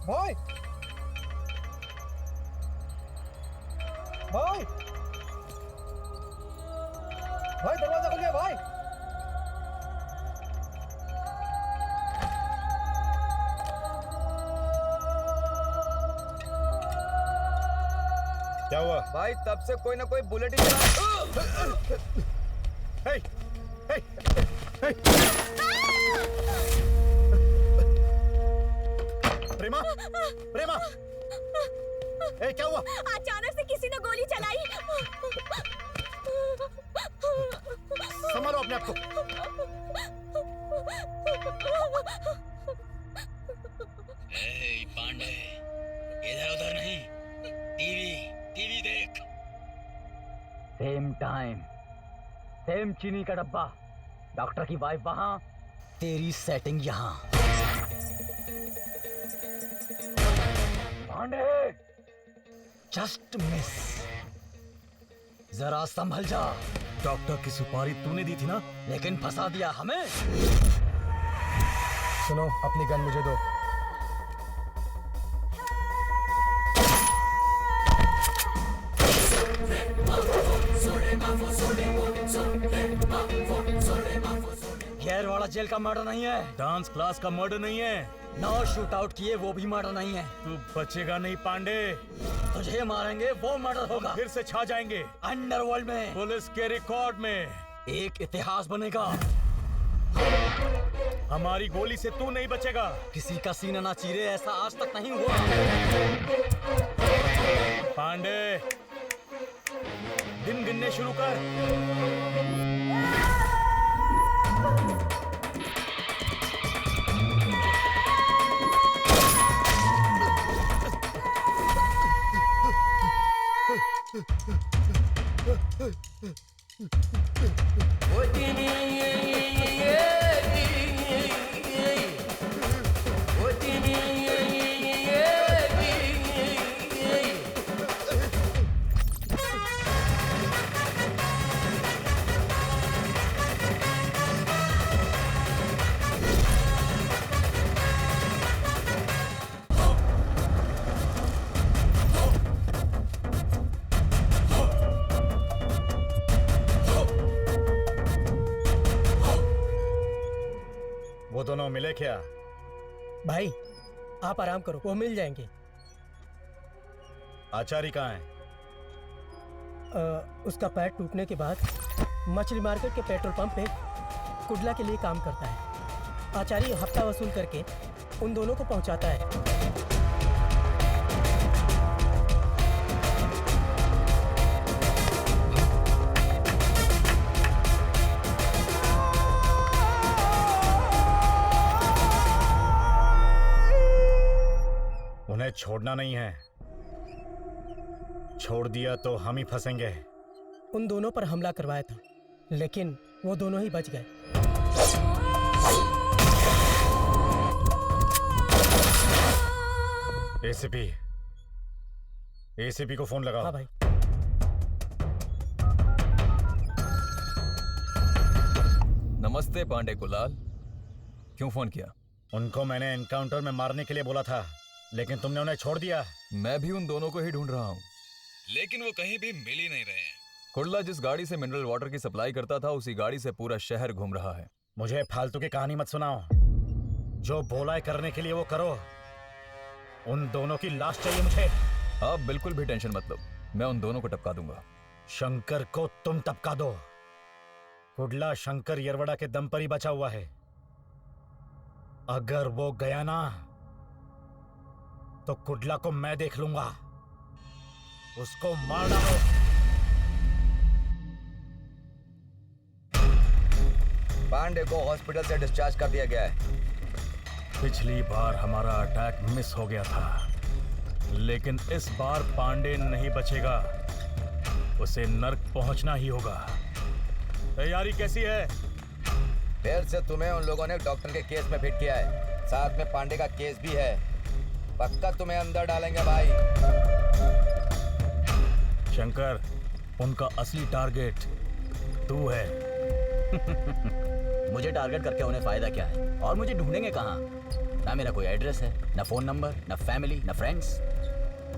Speaker 3: भाई भाई भाई दरवाजा खुल गया भाई।
Speaker 2: क्या हुआ
Speaker 5: भाई तब से कोई ना कोई बुलेट ही चला।
Speaker 2: हे, हे, हे। प्रेमा, प्रेमा, ए क्या हुआ?
Speaker 9: अचानक से किसी ने गोली चलाई।
Speaker 2: संभालो अपने आप को।
Speaker 7: पांडे, इधर उधर नहीं, टीवी देख। सेम टाइम, सेम चीनी का डब्बा, डॉक्टर की वाइफ वहां, तेरी सेटिंग यहाँ। पांडे, जस्ट मिस, जरा संभल जा।
Speaker 4: डॉक्टर की सुपारी तूने दी थी ना?
Speaker 7: लेकिन फंसा दिया हमें।
Speaker 3: सुनो, अपनी गन मुझे दो।
Speaker 7: गैरवाड़ा जेल का मर्डर नहीं है,
Speaker 4: डांस क्लास का मर्डर नहीं है,
Speaker 7: 9 शूट आउट किए वो भी मर्डर नहीं है।
Speaker 4: तू बचेगा नहीं पांडे।
Speaker 7: तुझे मारेंगे वो मर्डर होगा।
Speaker 4: फिर से छा जाएंगे
Speaker 7: अंडरवर्ल्ड में,
Speaker 4: पुलिस के रिकॉर्ड में।
Speaker 7: एक इतिहास बनेगा।
Speaker 4: हमारी गोली से तू नहीं बचेगा।
Speaker 7: किसी का सीना ना चीरे, ऐसा आज तक नहीं हुआ।
Speaker 4: पांडे, दिन गिनने शुरू कर। वो दोनों मिले क्या?
Speaker 1: भाई आप आराम करो, वो मिल जाएंगे।
Speaker 2: आचारी कहाँ है?
Speaker 1: उसका पैर टूटने के बाद मछली मार्केट के पेट्रोल पंप पे कुडला के लिए काम करता है। आचार्य हफ्ता वसूल करके उन दोनों को पहुंचाता है।
Speaker 2: उन्हें छोड़ना नहीं है, छोड़ दिया तो हम ही फंसेंगे।
Speaker 1: उन दोनों पर हमला करवाया था, लेकिन वो दोनों ही बच गए।
Speaker 2: एसीपी को फोन लगाओ।
Speaker 1: हाँ भाई।
Speaker 6: नमस्ते पांडे कुलाल, क्यों फोन किया?
Speaker 2: उनको मैंने एनकाउंटर में मारने के लिए बोला था, लेकिन तुमने उन्हें छोड़ दिया।
Speaker 6: मैं भी उन दोनों को ही ढूंढ रहा हूँ, लेकिन वो कहीं भी मिल ही नहीं रहे हैं। कुर्ला जिस गाड़ी से मिनरल वाटर की सप्लाई करता था, उसी गाड़ी से पूरा शहर घूम रहा है।
Speaker 2: मुझे फालतू की कहानी मत सुनाओ, जो बोला है करने के लिए वो करो। उन दोनों की लाश चाहिए मुझे।
Speaker 6: आप बिल्कुल भी टेंशन मत लो, मैं उन दोनों को टपका दूंगा।
Speaker 2: शंकर को तुम टपका दो। कुडला शंकर येरवड़ा के दम पर ही बचा हुआ है। अगर वो गया ना तो कुडला को मैं देख लूंगा। उसको मार डालो।
Speaker 5: पांडे को हॉस्पिटल से डिस्चार्ज कर दिया गया है।
Speaker 4: पिछली बार हमारा अटैक मिस हो गया था, लेकिन इस बार पांडे नहीं बचेगा। उसे नर्क पहुंचना ही होगा। तैयारी कैसी है?
Speaker 5: फिर से तुम्हें उन लोगों ने डॉक्टर के केस में फिट किया है, साथ में पांडे का केस भी है। पक्का तुम्हें अंदर डालेंगे भाई।
Speaker 4: शंकर, उनका असली टारगेट तू है।
Speaker 7: मुझे टारगेट करके उन्हें फायदा क्या है? और मुझे ढूंढेंगे कहाँ? ना मेरा कोई एड्रेस है, ना फोन नंबर, ना फैमिली, ना फ्रेंड्स,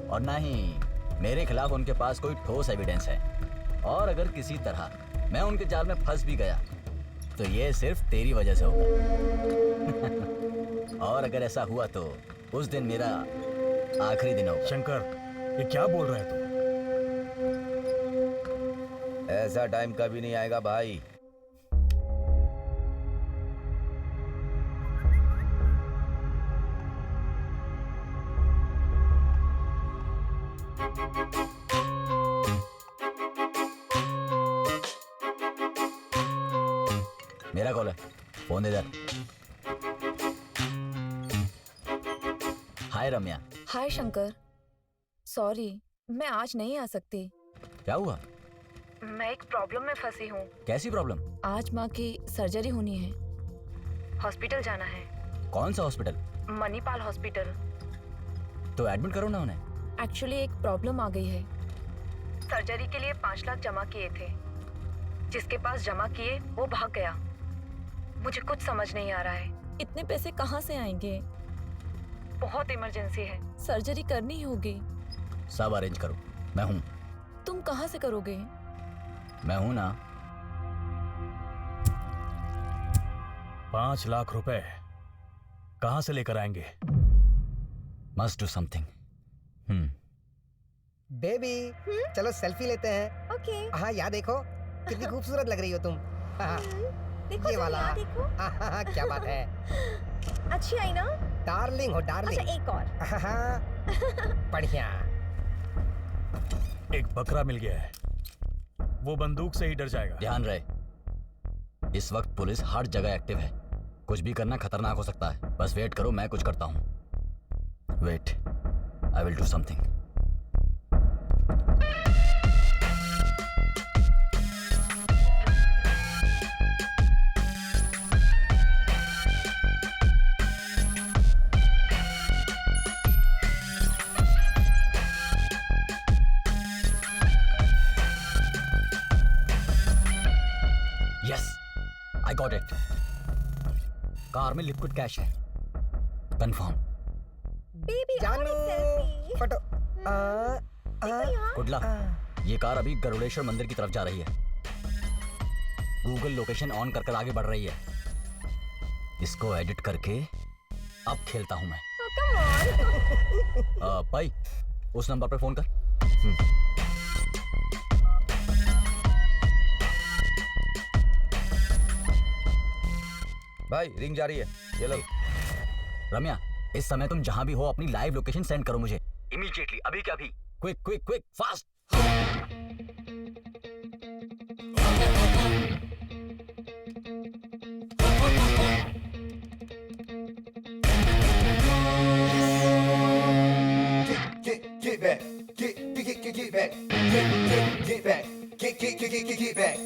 Speaker 7: और ना ही मेरे खिलाफ उनके पास कोई ठोस एविडेंस है। और अगर किसी तरह मैं उनके जाल में फंस भी गया तो ये सिर्फ तेरी वजह से होगा। और अगर ऐसा हुआ तो उस दिन मेरा आखिरी दिन होगा।
Speaker 4: शंकर, ये क्या बोल रहा है तू?
Speaker 5: ऐसा टाइम कभी नहीं आएगा भाई।
Speaker 7: मेरा कॉल है, फोन दे दे। हाय रम्या।
Speaker 9: हाय शंकर, सॉरी मैं आज नहीं आ सकती।
Speaker 7: क्या हुआ?
Speaker 9: मैं एक प्रॉब्लम में फंसी हूँ।
Speaker 7: कैसी प्रॉब्लम?
Speaker 9: आज माँ की सर्जरी होनी है, हॉस्पिटल जाना है।
Speaker 7: कौन सा हॉस्पिटल?
Speaker 9: मणिपाल हॉस्पिटल।
Speaker 7: तो एडमिट करो ना उन्हें।
Speaker 9: एक्चुअली एक प्रॉब्लम आ गई है। सर्जरी के लिए 5 लाख जमा किए थे, जिसके पास जमा किए वो भाग गया। मुझे कुछ समझ नहीं आ रहा है, इतने पैसे कहाँ से आएंगे? बहुत इमरजेंसी है, सर्जरी करनी ही होगी।
Speaker 7: सब अरेंज करो, मैं हूँ।
Speaker 9: तुम कहाँ से करोगे?
Speaker 7: मैं हूँ ना।
Speaker 4: 5 लाख रुपए कहाँ से लेकर आएंगे?
Speaker 7: Must do something.
Speaker 1: बेबी, चलो सेल्फी लेते हैं।
Speaker 11: ओके।
Speaker 1: हाँ, यहाँ देखो कितनी खूबसूरत लग रही हो तुम। हाँ,
Speaker 11: देखो
Speaker 1: ये
Speaker 11: जरा
Speaker 1: वाला।
Speaker 11: यहाँ देखो।
Speaker 1: हाँ, क्या बात है।
Speaker 11: अच्छी आई ना?
Speaker 1: डार्लिंग हो डार्लिंग।
Speaker 11: अच्छा एक और।
Speaker 1: हाँ, बढ़िया।
Speaker 4: एक बकरा मिल गया है, वो बंदूक से ही डर जाएगा।
Speaker 7: ध्यान रहे, इस वक्त पुलिस हर जगह एक्टिव है। कुछ भी करना खतरनाक हो सकता है। बस वेट करो, मैं कुछ करता हूँ। Wait, I will do something. Got it. Car में लिक्विड कैश है, कंफर्म।
Speaker 11: बेबी
Speaker 1: जानू, फोटो।
Speaker 7: कुडला, ये कार अभी गरुड़ेश्वर मंदिर की तरफ जा रही है। गूगल लोकेशन ऑन कर आगे बढ़ रही है। इसको एडिट करके अब खेलता हूं मैं। भाई, उस नंबर पे फोन कर।
Speaker 5: भाई रिंग जा रही है, ये लो।
Speaker 7: रम्या, इस समय तुम जहां भी हो अपनी लाइव लोकेशन सेंड करो मुझे इमीडिएटली, अभी क्या अभी। Quick quick quick, fast.
Speaker 5: Get back, get back, get back, get back.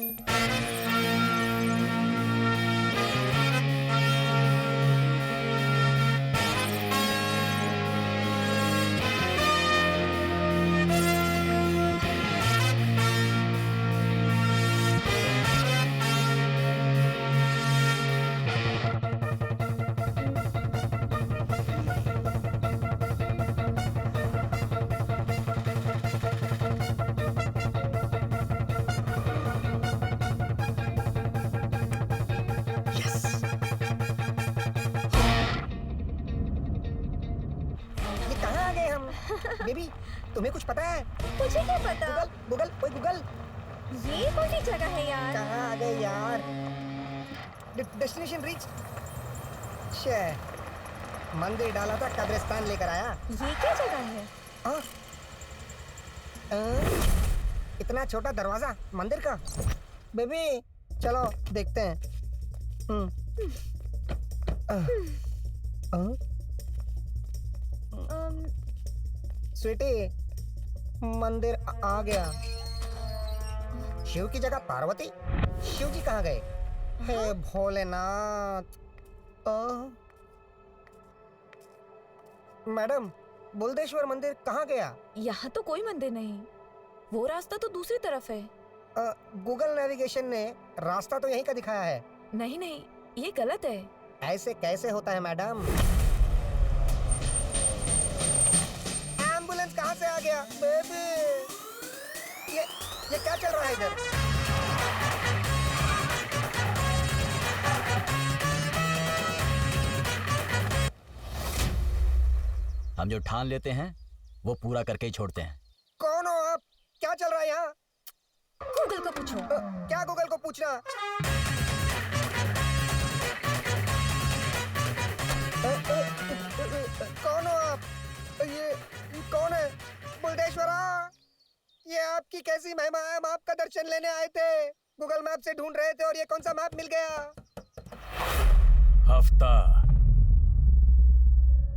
Speaker 1: Baby, तुम्हें कुछ पता है?
Speaker 11: मुझे क्या पता?
Speaker 1: गूगल, ओए गूगल।
Speaker 11: ये कौन सी जगह है यार?
Speaker 1: कहाँ आ गए यार? Destination reach. मंदिर डाला था, कब्रिस्तान लेकर आया।
Speaker 9: ये क्या जगह है?
Speaker 1: हाँ? इतना छोटा दरवाजा मंदिर का। बेबी चलो देखते हैं। स्वीटी, मंदिर आ गया। शिव की जगह पार्वती? शिव जी कहाँ गए? हे भोलेनाथ। मैडम, बुलदेश्वर मंदिर कहाँ गया?
Speaker 9: यहाँ तो कोई मंदिर नहीं, वो रास्ता तो दूसरी तरफ है।
Speaker 1: गूगल नेविगेशन ने रास्ता तो यहीं का दिखाया है।
Speaker 9: नहीं नहीं, ये गलत है।
Speaker 1: ऐसे कैसे होता है मैडम? एम्बुलेंस कहाँ से आ गया? बेबी, ये क्या चल रहा है इधर?
Speaker 7: हम जो ठान लेते हैं वो पूरा करके ही छोड़ते हैं।
Speaker 1: कौन हो आप? क्या चल रहा है यहाँ?
Speaker 9: गूगल को पूछो।
Speaker 1: क्या गूगल को पूछना? कौन हो आप? ये कौन है? बुलदेश्वरा, ये आपकी कैसी महिमा है? हम आपका दर्शन लेने आए थे, गूगल मैप से ढूंढ रहे थे और ये कौन सा मैप मिल गया?
Speaker 4: हफ्ता,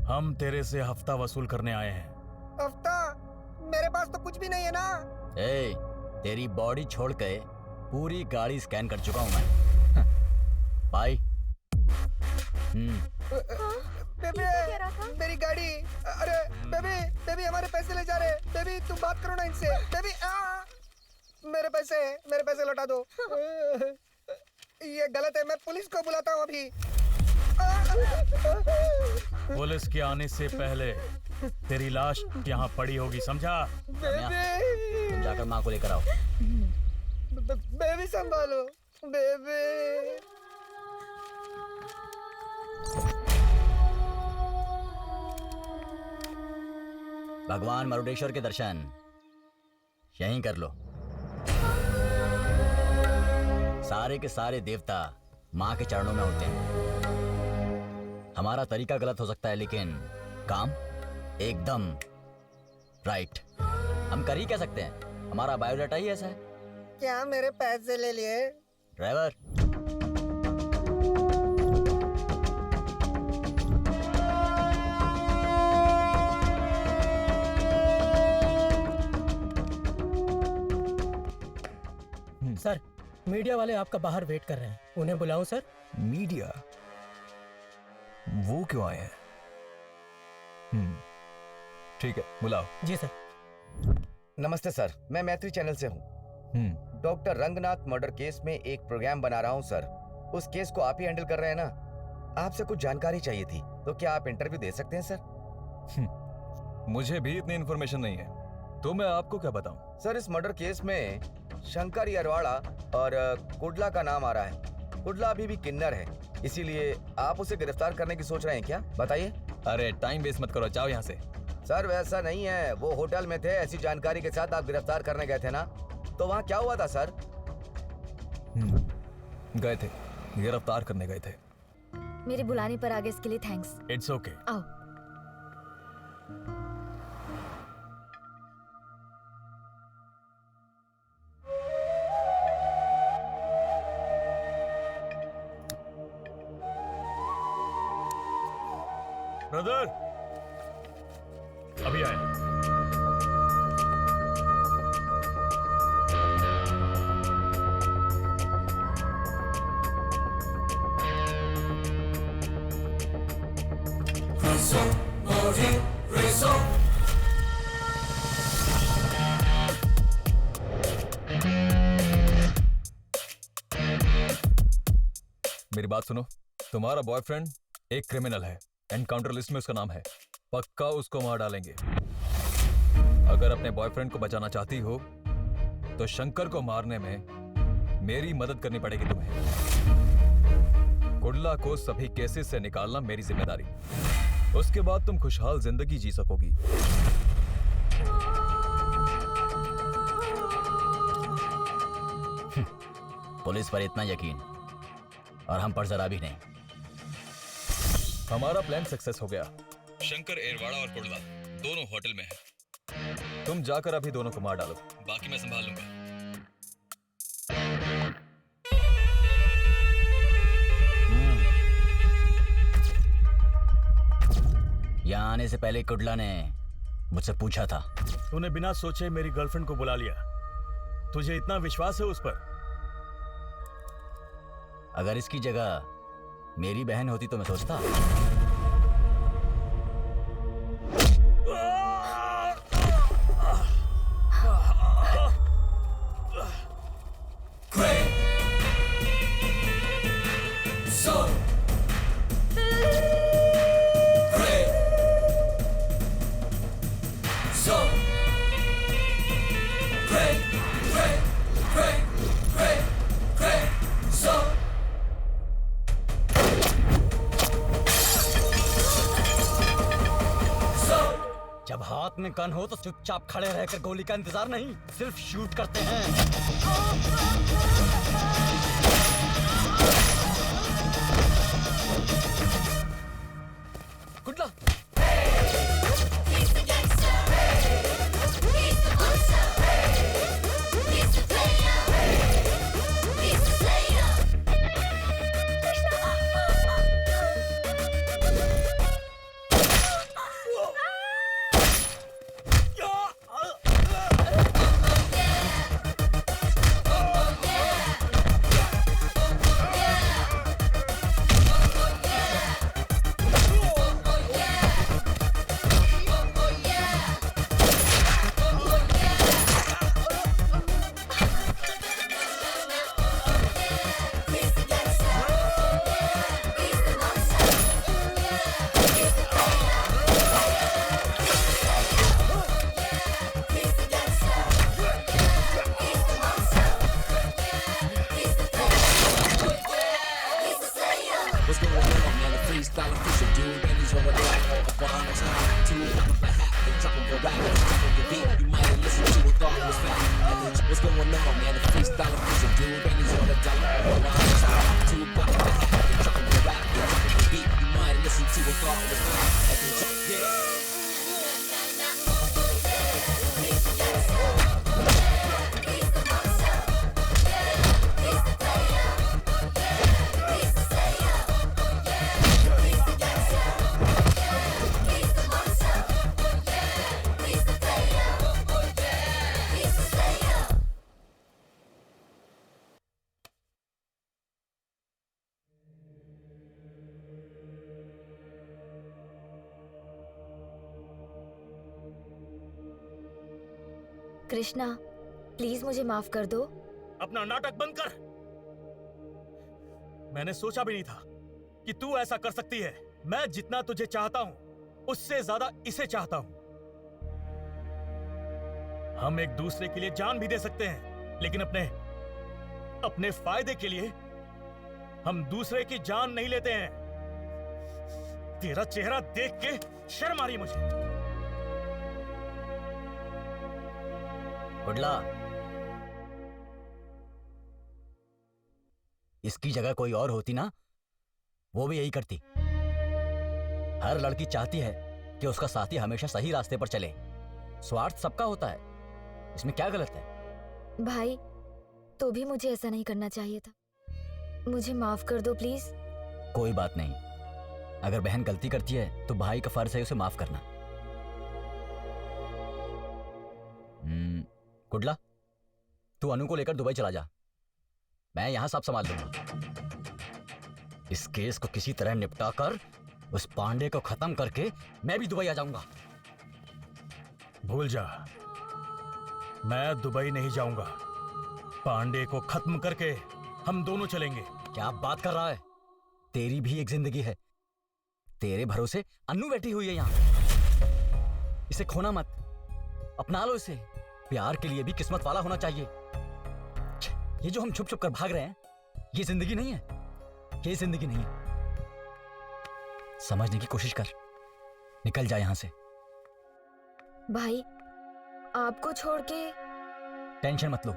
Speaker 4: हम तेरे से हफ्ता वसूल करने आए हैं।
Speaker 1: हफ्ता? मेरे पास तो कुछ भी नहीं है ना।
Speaker 7: ए, तेरी बॉडी छोड़ के पूरी गाड़ी स्कैन कर चुका हूं मैं। भाई।
Speaker 1: बेबी, मेरी गाड़ी। अरे बेबी, बेबी हमारे पैसे ले जा रहे। बेबी तुम बात करो ना इनसे। बेबी मेरे पैसे लौटा दो। ये गलत है, मैं पुलिस को बुलाता हूँ अभी।
Speaker 4: पुलिस के आने से पहले तेरी लाश यहाँ पड़ी होगी, समझा?
Speaker 7: तुम जाकर माँ को लेकर आओ।
Speaker 1: बेबी संभालो, बेबी।
Speaker 7: भगवान मरुडेश्वर के दर्शन यहीं कर लो। सारे के सारे देवता माँ के चरणों में होते हैं। हमारा तरीका गलत हो सकता है लेकिन काम एकदम राइट। हम कर ही क्या सकते हैं, हमारा बायोडाटा ही ऐसा है।
Speaker 1: क्या मेरे पैसे ले लिए?
Speaker 7: ड्राइवर,
Speaker 1: सर, मीडिया वाले आपका बाहर वेट कर रहे हैं, उन्हें बुलाऊं सर?
Speaker 6: मीडिया? वो क्यों आए हैं? ठीक है, बुलाओ।
Speaker 1: जी सर।
Speaker 5: नमस्ते सर, मैं मैत्री चैनल से हूँ। डॉक्टर रंगनाथ मर्डर केस में एक प्रोग्राम बना रहा हूँ सर। उस केस को आप ही हैंडल कर रहे हैं ना? आपसे कुछ जानकारी चाहिए थी, तो क्या आप इंटरव्यू दे सकते हैं सर?
Speaker 6: मुझे भी इतनी इन्फॉर्मेशन नहीं है, तो मैं आपको क्या बताऊं?
Speaker 5: सर, इस मर्डर केस में शंकर यरवाड़ा और कुडला का नाम आ रहा है। कुडला अभी भी किन्नर है, इसीलिए आप उसे गिरफ्तार करने की सोच रहे हैं क्या? बताइए।
Speaker 6: अरे टाइम वेस्ट मत करो, जाओ यहाँ से।
Speaker 5: सर वैसा नहीं है, वो होटल में थे, ऐसी जानकारी के साथ आप गिरफ्तार करने गए थे ना, तो वहाँ क्या हुआ था सर?
Speaker 6: गए थे, गिरफ्तार करने गए थे।
Speaker 10: मेरे बुलाने पर आगे इसके लिए थैंक्स।
Speaker 4: It's okay.
Speaker 10: आओ।
Speaker 4: ब्रदर, अभी आए।
Speaker 6: मेरी बात सुनो, तुम्हारा बॉयफ्रेंड एक क्रिमिनल है, एनकाउंटर लिस्ट में उसका नाम है। पक्का उसको मार डालेंगे। अगर अपने बॉयफ्रेंड को बचाना चाहती हो तो शंकर को मारने में मेरी मदद करनी पड़ेगी तुम्हें। कुडला को सभी केसेस से निकालना मेरी जिम्मेदारी। उसके बाद तुम खुशहाल जिंदगी जी सकोगी।
Speaker 7: पुलिस पर इतना यकीन और हम पर जरा भी नहीं।
Speaker 6: हमारा प्लान सक्सेस हो गया। शंकर एरवाड़ा और कुर्ला दोनों होटल में हैं। तुम जाकर अभी दोनों को मार डालो, बाकी मैं संभाल लूंगा।
Speaker 7: यहाँ आने से पहले कुडला ने मुझसे पूछा था।
Speaker 4: तूने बिना सोचे मेरी गर्लफ्रेंड को बुला लिया। तुझे इतना विश्वास है उस पर?
Speaker 7: अगर इसकी जगह मेरी बहन होती तो मैं सोचता। जब हाथ में गन हो तो चुपचाप खड़े रहकर गोली का इंतजार नहीं, सिर्फ शूट करते हैं। कुडला
Speaker 10: कृष्णा, प्लीज मुझे माफ कर दो।
Speaker 4: अपना नाटक बंद कर। मैंने सोचा भी नहीं था कि तू ऐसा कर सकती है। मैं जितना तुझे चाहता हूं उससे ज्यादा इसे चाहता हूं। हम एक दूसरे के लिए जान भी दे सकते हैं, लेकिन अपने फायदे के लिए हम दूसरे की जान नहीं लेते हैं। तेरा चेहरा देख के शर्म आ रही मुझे।
Speaker 7: कुडला, इसकी जगह कोई और होती ना, वो भी यही करती। हर लड़की चाहती है कि उसका साथी हमेशा सही रास्ते पर चले। स्वार्थ सबका होता है, इसमें क्या गलत है?
Speaker 10: भाई, तो भी मुझे ऐसा नहीं करना चाहिए था। मुझे माफ कर दो प्लीज।
Speaker 7: कोई बात नहीं, अगर बहन गलती करती है तो भाई का फर्ज है उसे माफ करना। कुडला, तू अनु को लेकर दुबई चला जा, मैं यहां सब संभाल लूंगा। इस केस को किसी तरह निपटा कर उस पांडे को खत्म करके मैं भी दुबई आ जाऊंगा।
Speaker 4: भूल जा, मैं दुबई नहीं जाऊंगा। पांडे को खत्म करके हम दोनों चलेंगे।
Speaker 7: क्या बात कर रहा है? तेरी भी एक जिंदगी है। तेरे भरोसे अन्नू बैठी हुई है यहां। इसे खोना मत, अपना लो इसे। प्यार के लिए भी किस्मत वाला होना चाहिए। ये जो हम छुप छुप कर भाग रहे हैं, ये जिंदगी नहीं है। ये जिंदगी नहीं है। समझने की कोशिश कर, निकल जा यहां से।
Speaker 10: भाई, आपको छोड़ के।
Speaker 7: टेंशन मत लो,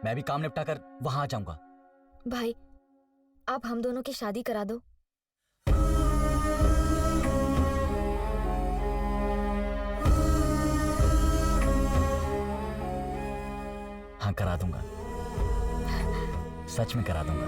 Speaker 7: मैं भी काम निपटा कर वहां आ जाऊंगा।
Speaker 10: भाई, आप हम दोनों की शादी करा दो।
Speaker 7: हाँ करा दूंगा, सच में करा दूंगा।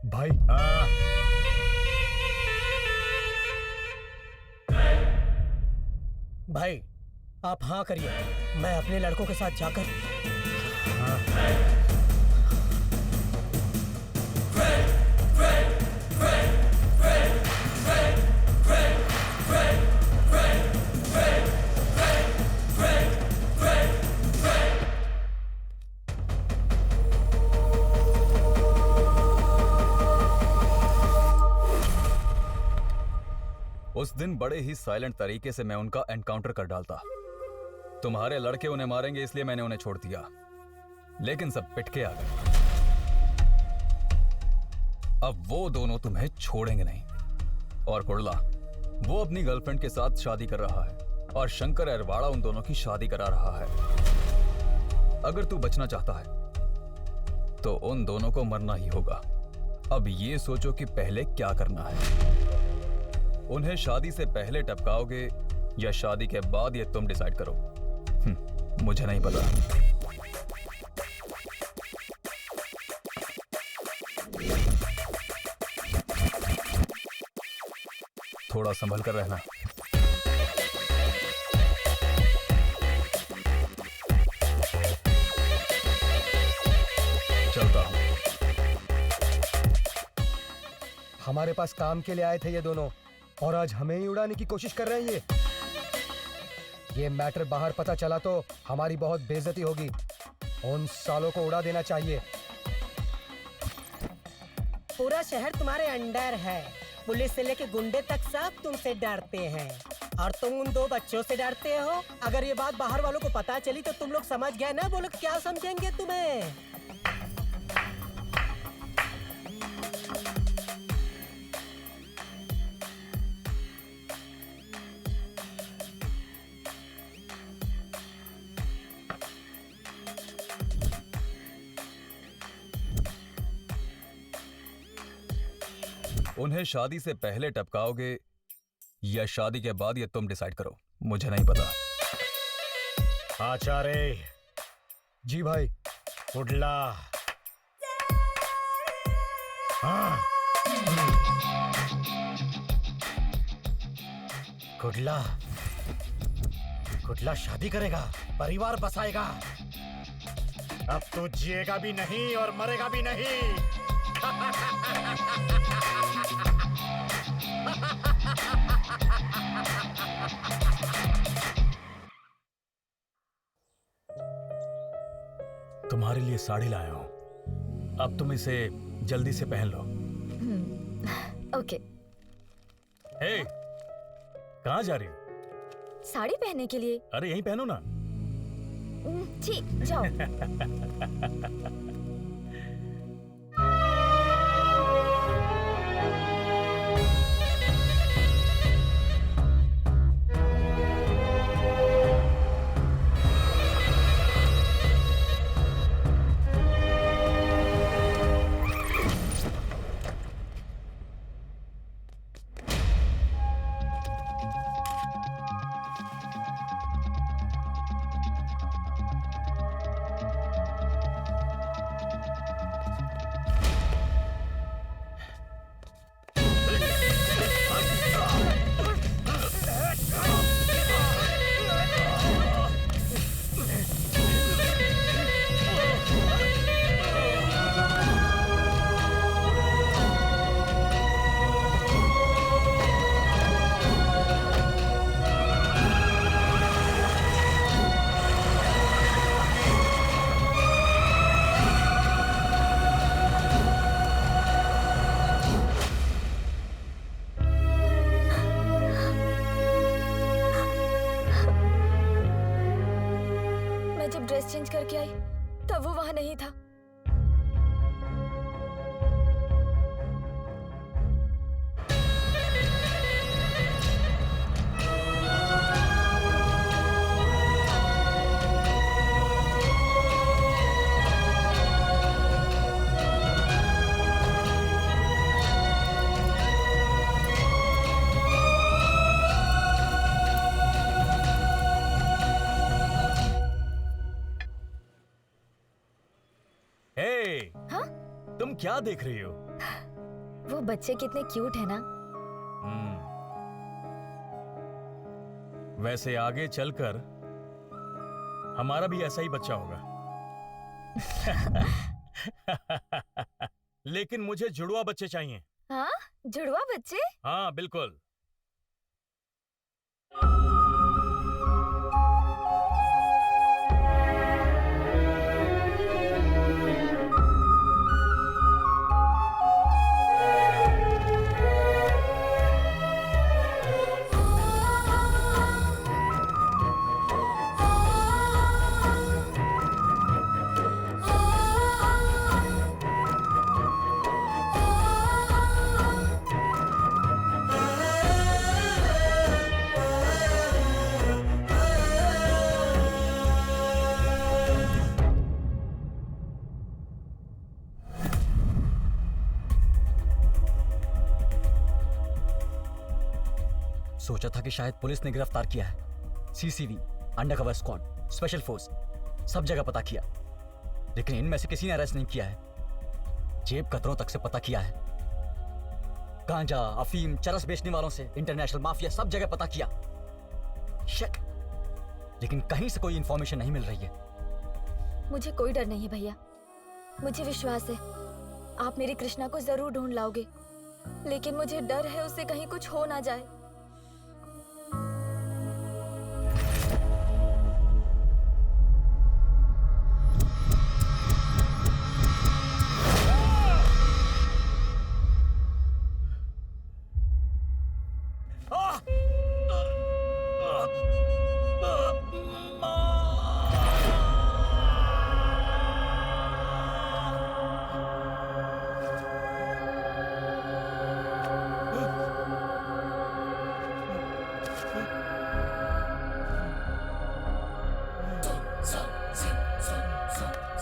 Speaker 3: भाई
Speaker 1: भाई आप हाँ करिए, मैं अपने लड़कों के साथ जाकर
Speaker 6: उस दिन बड़े ही साइलेंट तरीके से मैं उनका एनकाउंटर कर डालता। तुम्हारे लड़के उन्हें मारेंगे इसलिए मैंने उन्हें छोड़ दिया, लेकिन सब पिट के आ गए। अब वो दोनों तुम्हें छोड़ेंगे नहीं। और कुर्ला, वो अपनी गर्लफ्रेंड के साथ शादी कर रहा है और शंकर अरवाड़ा उन दोनों की शादी करा रहा है। अगर तू बचना चाहता है तो उन दोनों को मरना ही होगा। अब ये सोचो कि पहले क्या करना है। उन्हें शादी से पहले टपकाओगे या शादी के बाद, ये तुम डिसाइड करो। मुझे नहीं पता। थोड़ा संभल कर रहना। चलता हूं।
Speaker 3: हमारे पास काम के लिए आए थे ये दोनों, और आज हमें ही उड़ाने की कोशिश कर रहे हैं ये मैटर बाहर पता चला तो हमारी बहुत बेइज्जती होगी। उन सालों को उड़ा देना चाहिए।
Speaker 1: पूरा शहर तुम्हारे अंडर है। पुलिस से लेके गुंडे तक सब तुमसे डरते हैं, और तुम उन दो बच्चों से डरते हो। अगर ये बात बाहर वालों को पता चली तो तुम लोग समझ गए ना, वो लोग क्या समझेंगे तुम्हें।
Speaker 6: उन्हें शादी से पहले टपकाओगे या शादी के बाद, ये तुम डिसाइड करो। मुझे नहीं पता।
Speaker 2: आचार्य
Speaker 3: जी भाई।
Speaker 2: कुडला। हाँ। कुडला, कुडला शादी करेगा, परिवार बसाएगा। अब तो जिएगा भी नहीं और मरेगा भी नहीं।
Speaker 4: तुम्हारे लिए साड़ी लाया हूं, अब तुम इसे जल्दी से पहन लो।
Speaker 10: ओके।
Speaker 4: हे, कहाँ जा रही हो?
Speaker 10: साड़ी पहनने के लिए।
Speaker 4: अरे यहीं पहनो ना।
Speaker 10: ठीक, जाओ। ड्रेस चेंज करके आई तब वो वहां नहीं था।
Speaker 4: तुम क्या देख रही हो?
Speaker 10: वो बच्चे कितने क्यूट है ना।
Speaker 4: वैसे आगे चलकर हमारा भी ऐसा ही बच्चा होगा। लेकिन मुझे जुड़वा बच्चे चाहिए।
Speaker 10: हाँ, जुड़वा बच्चे?
Speaker 4: हाँ बिल्कुल।
Speaker 7: सोचा था कि शायद पुलिस ने गिरफ्तार किया है। सीसीवी, अंडरकवर स्क्वाड, स्पेशल फोर्स, सब जगह पता किया, लेकिन इनमें से किसी ने अरेस्ट नहीं किया है। जेब कतरों तक से पता किया है। गांजा, अफीम, चरस बेचने वालों से इंटरनेशनल माफिया, सब जगह पता किया। शक, लेकिन कहीं से कोई इंफॉर्मेशन नहीं मिल रही है।
Speaker 10: मुझे कोई डर नहीं है भैया, मुझे विश्वास है आप मेरी कृष्णा को जरूर ढूंढ लाओगे, लेकिन मुझे डर है उससे कहीं कुछ हो ना जाए।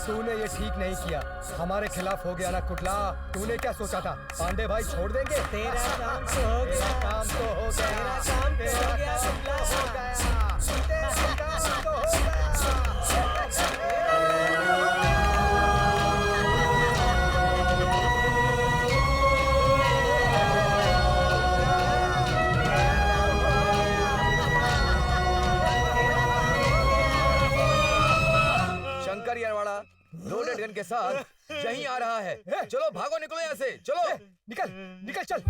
Speaker 3: तूने ये ठीक नहीं किया, हमारे खिलाफ हो गया ना कुटला। तूने क्या सोचा था पांडे भाई छोड़ देंगे?
Speaker 1: तेरा काम तो हो गया,
Speaker 3: तेरा काम तो हो गया,
Speaker 1: तेरा काम तो हो गया,
Speaker 3: तेरा काम तो हो गया, तेरा काम तो हो गया।
Speaker 5: शंकर येरवाड़ा लोडेड गन के साथ यहीं आ रहा है। चलो भागो, निकलो यहाँ से, चलो।
Speaker 3: निकल निकल चल।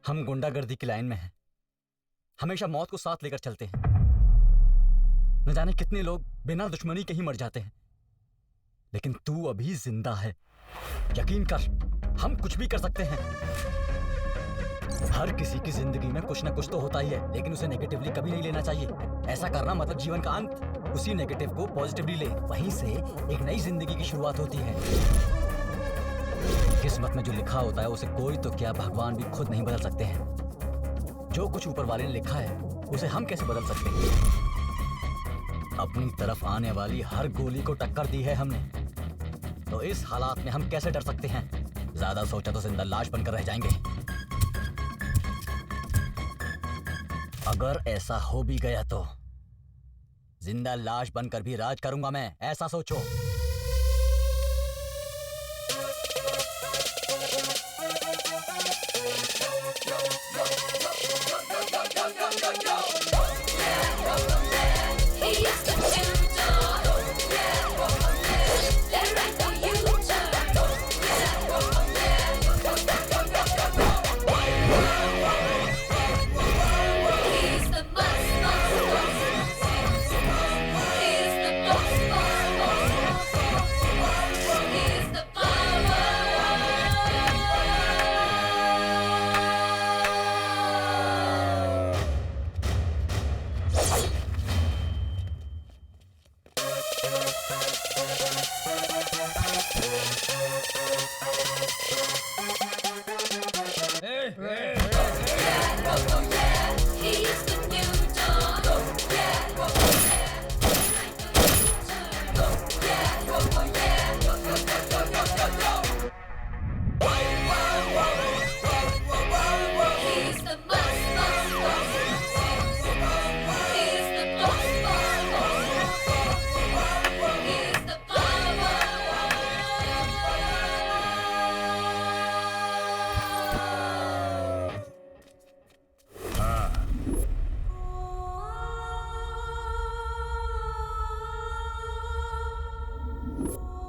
Speaker 7: हम गुंडागर्दी की लाइन में हैं, हमेशा मौत को साथ लेकर चलते हैं। न जाने कितने लोग बिना दुश्मनी के ही मर जाते हैं, लेकिन तू अभी जिंदा है। यकीन कर, हम कुछ भी कर सकते हैं। हर किसी की जिंदगी में कुछ ना कुछ तो होता ही है, लेकिन उसे नेगेटिवली कभी नहीं लेना चाहिए। ऐसा करना मतलब जीवन का अंत। उसी नेगेटिव को पॉजिटिवली ले, वहीं से एक नई जिंदगी की शुरुआत होती है। किस्मत में जो लिखा होता है उसे कोई तो क्या, भगवान भी खुद नहीं बदल सकते हैं। जो कुछ ऊपर वाले ने लिखा है उसे हम कैसे बदल सकते हैं? अपनी तरफ आने वाली हर गोली को टक्कर दी है हमने, तो इस हालात में हम कैसे डर सकते हैं? ज्यादा सोचा तो जिंदा लाश बनकर रह जाएंगे। अगर ऐसा हो भी गया तो जिंदा लाश बनकर भी राज करूंगा मैं, ऐसा सोचो।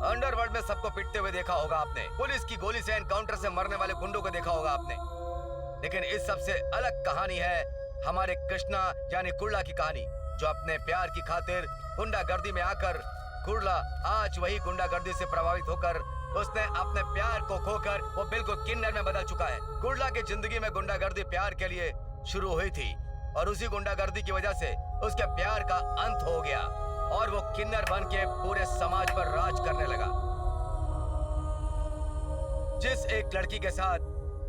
Speaker 5: अंडरवर्ल्ड में सबको पिटते हुए देखा होगा आपने, पुलिस की गोली से एनकाउंटर से मरने वाले गुंडों को देखा होगा आपने, लेकिन इस सबसे अलग कहानी है हमारे कृष्णा यानी कुर्ला की कहानी, जो अपने प्यार की खातिर गुंडागर्दी में आकर, कुर्ला आज वही गुंडागर्दी से प्रभावित होकर उसने अपने प्यार को खोकर वो बिल्कुल किन्नर में बदल चुका है। कुर्ला की जिंदगी में गुंडागर्दी प्यार के लिए शुरू हुई थी और उसी गुंडागर्दी की वजह से उसके प्यार का अंत हो गया और वो किन्नर बन के पूरे समाज पर राज करने लगा। जिस एक लड़की के साथ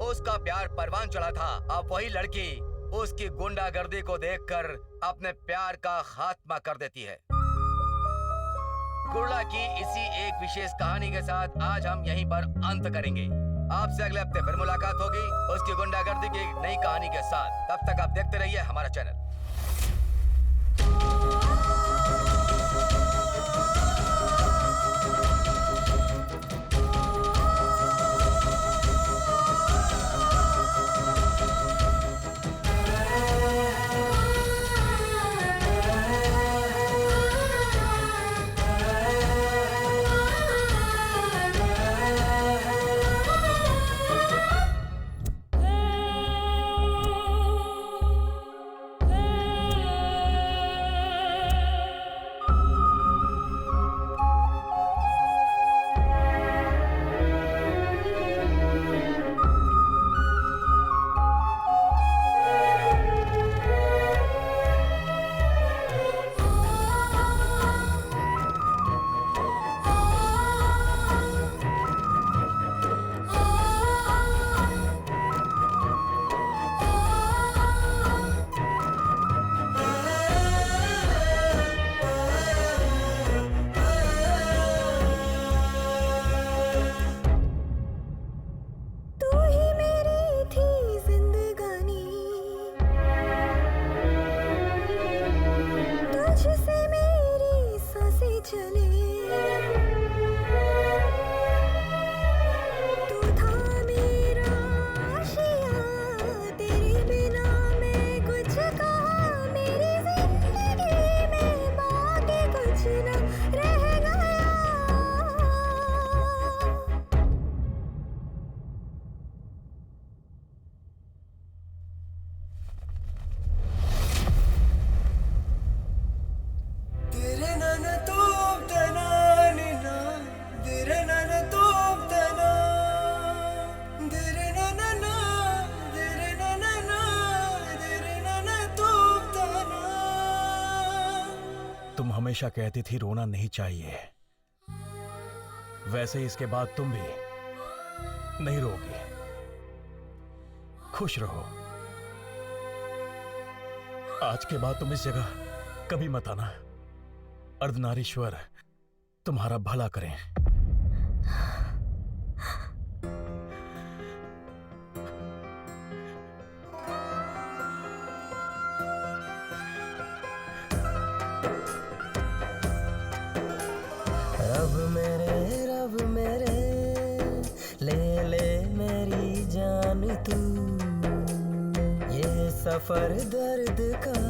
Speaker 5: उसका प्यार परवान चढ़ा था, अब वही लड़की उसकी गुंडागर्दी को देखकर अपने प्यार का खात्मा कर देती है। कुर्ला की इसी एक विशेष कहानी के साथ आज हम यहीं पर अंत करेंगे। आपसे अगले हफ्ते फिर मुलाकात होगी उसकी गुंडागर्दी की एक नई कहानी के साथ। तब तक आप देखते रहिए हमारा चैनल।
Speaker 4: हमेशा कहती थी रोना नहीं चाहिए, वैसे ही इसके बाद तुम भी नहीं रोगी। खुश रहो। आज के बाद तुम इस जगह कभी मत आना। अर्धनारीश्वर तुम्हारा भला करें।
Speaker 8: रब मेरे ले ले मेरी जान तू, ये सफर दर्द का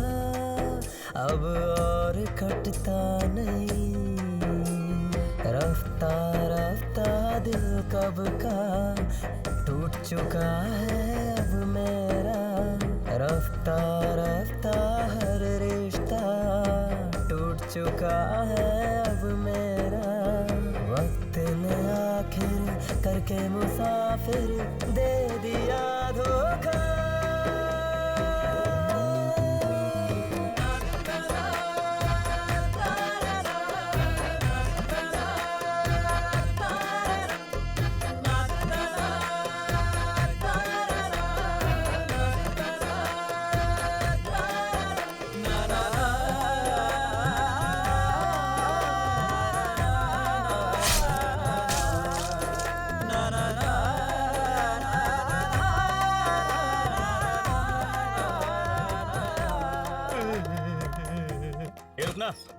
Speaker 8: अब और कटता नहीं। रफ्ता रफ्ता दिल कब का टूट चुका है अब मेरा। रफ्ता रफ्ता हर रिश्ता टूट चुका है अब मेरा। वक्त ने आखिर करके मुसाफिर दे दिया धोखा।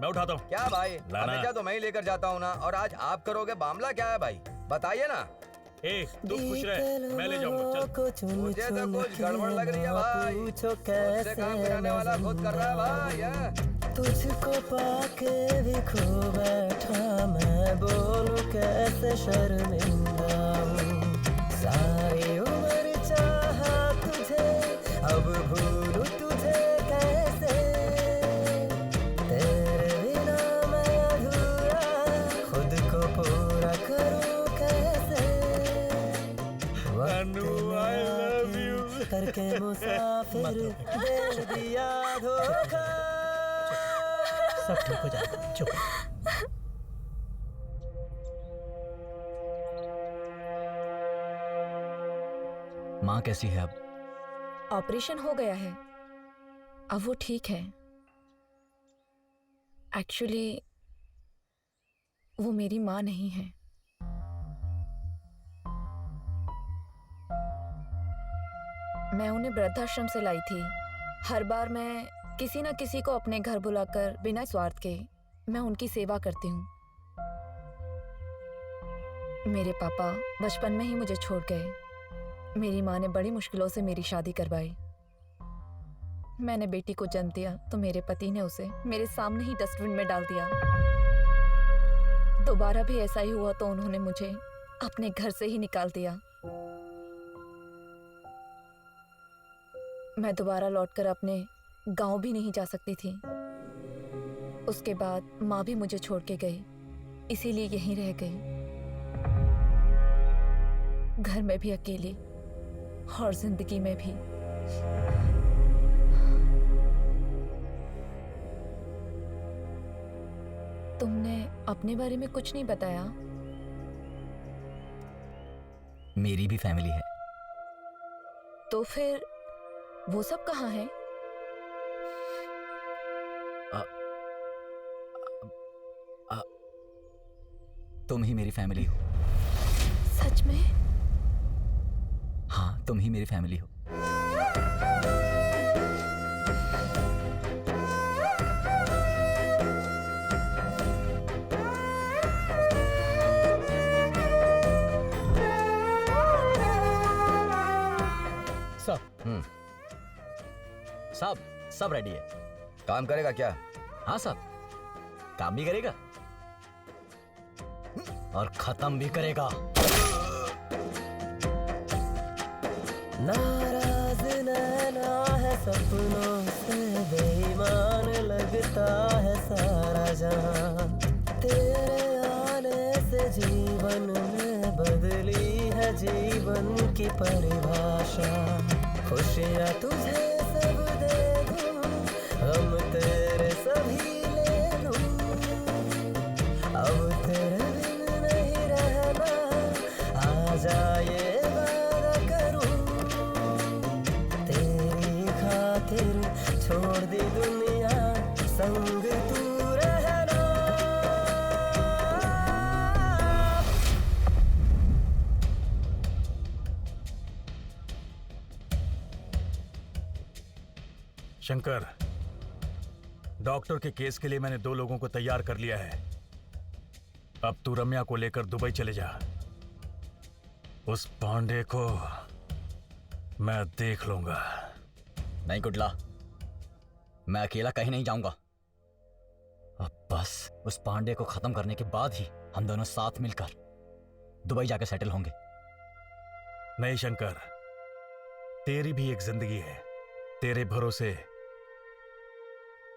Speaker 4: मैं उठाता हूँ।
Speaker 5: क्या भाई,
Speaker 4: लाना।
Speaker 5: हमेशा तो मैं ही लेकर जाता हूँ ना, और आज आप करोगे। मामला क्या है भाई, बताइए ना।
Speaker 4: तू खुश रहे, मैं ले जाऊंगा। चल।
Speaker 5: मुझे तो कुछ गड़बड़ लग रही है भाई।
Speaker 8: पूछो
Speaker 5: मुझसे काम कराने वाला खुद कर रहा है भाई।
Speaker 8: तुझको पाके भी खो बैठा मैं, बोलूं कैसे शर्मिंदा हूँ। सारी उम्र चाहा तुझे, अब भूलूं तुझे कैसे। तेरे बिना मैं अधूरा, खुद को पूरा करूं कैसे। वक्त
Speaker 4: I love you।
Speaker 8: करके मुसाफिर दे दिया धोखा।
Speaker 1: सब ठीक हो जाएगा, चुप।
Speaker 7: माँ कैसी है अब?
Speaker 9: ऑपरेशन हो गया है, अब वो ठीक है। एक्चुअली वो मेरी माँ नहीं है। मैं उन्हें वृद्धाश्रम से लाई थी। हर बार मैं किसी न किसी को अपने घर बुलाकर बिना स्वार्थ के मैं उनकी सेवा करती हूँ। मेरे पापा बचपन में ही मुझे छोड़ गए। मेरी माँ ने बड़ी मुश्किलों से मेरी शादी करवाई। मैंने बेटी को जन्म दिया तो मेरे पति ने उसे मेरे सामने ही डस्टबिन में डाल दिया। दोबारा भी ऐसा ही हुआ तो उन्होंने मुझे अपने घर से ही निकाल दिया। मैं दोबारा लौटकर अपने गांव भी नहीं जा सकती थी। उसके बाद माँ भी मुझे छोड़ के गई, इसीलिए यहीं रह गई। घर में भी अकेली और जिंदगी में भी। तुमने अपने बारे में कुछ नहीं बताया।
Speaker 7: मेरी भी फैमिली है।
Speaker 9: तो फिर वो सब कहाँ है?
Speaker 7: तुम ही मेरी फैमिली हो।
Speaker 9: सच में?
Speaker 7: हाँ, तुम ही मेरी फैमिली हो। सब सब रेडी है।
Speaker 5: काम करेगा क्या?
Speaker 7: हाँ साहब, काम भी करेगा और खत्म भी करेगा।
Speaker 8: नाराज नैना है सपनों से, बेईमान लगता है सारा जहां। तेरे आने से जीवन में बदली है जीवन की परिभाषा। खुशियाँ तुझे सब दे दूं, हम तेरे सभी ले लूं।
Speaker 4: शंकर, डॉक्टर के केस के लिए मैंने 2 लोगों को तैयार कर लिया है। अब तू रम्या को लेकर दुबई चले जा। उस पांडे को मैं देख लूंगा।
Speaker 7: नहीं कुडला, मैं अकेला कहीं नहीं जाऊंगा। अब बस उस पांडे को खत्म करने के बाद ही हम दोनों साथ मिलकर दुबई जाकर सेटल होंगे।
Speaker 4: नहीं शंकर, तेरी भी एक जिंदगी है। तेरे भरोसे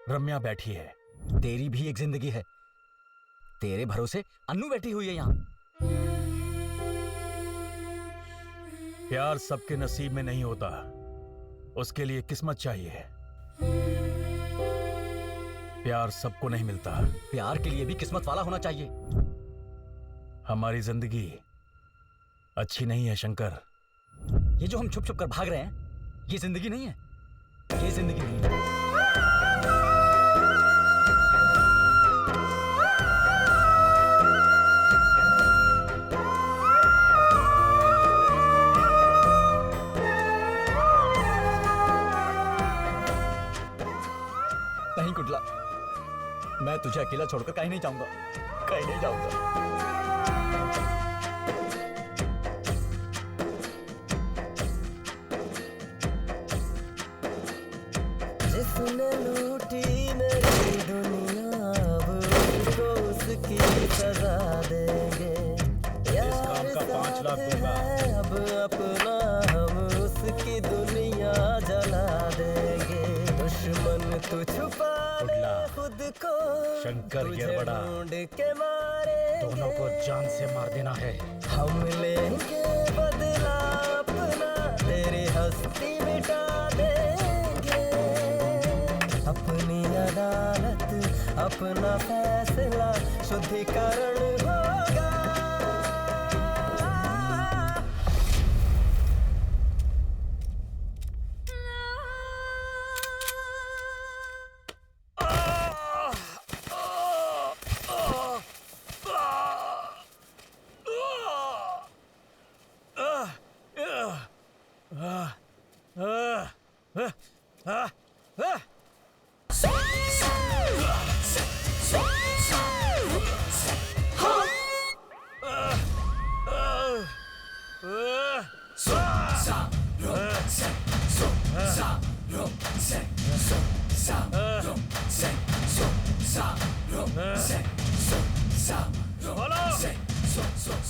Speaker 4: रम्या बैठी है।
Speaker 7: तेरी भी एक जिंदगी है। तेरे भरोसे अन्नू बैठी हुई है यहाँ।
Speaker 4: प्यार सबके नसीब में नहीं होता, उसके लिए किस्मत चाहिए। प्यार सबको नहीं मिलता।
Speaker 7: प्यार के लिए भी किस्मत वाला होना चाहिए।
Speaker 4: हमारी जिंदगी अच्छी नहीं है शंकर।
Speaker 7: ये जो हम छुप छुप कर भाग रहे हैं, ये जिंदगी नहीं है। ये जिंदगी नहीं है। नहीं कुडला, मैं तुझे अकेला छोड़कर कहीं नहीं जाऊंगा। कहीं नहीं जाऊंगा।
Speaker 8: जिसने लूटी मेरी दुनिया, अब उसको उसकी सजा देंगे।
Speaker 2: इस काम का 5 लाख दूंगा।
Speaker 8: अब अपना हम उसकी दुनिया जला देंगे। दुश्मन तू छुपा ले खुद को,
Speaker 2: शंकर येरवड़ा,
Speaker 8: ढूंढ के मारे
Speaker 2: दोनों को जान से मार देना है।
Speaker 8: हम लेंगे बदला अपना, तेरी हस्ती मिटा देंगे। अपनी अदालत, अपना फैसला, शुद्धिकरण होगा।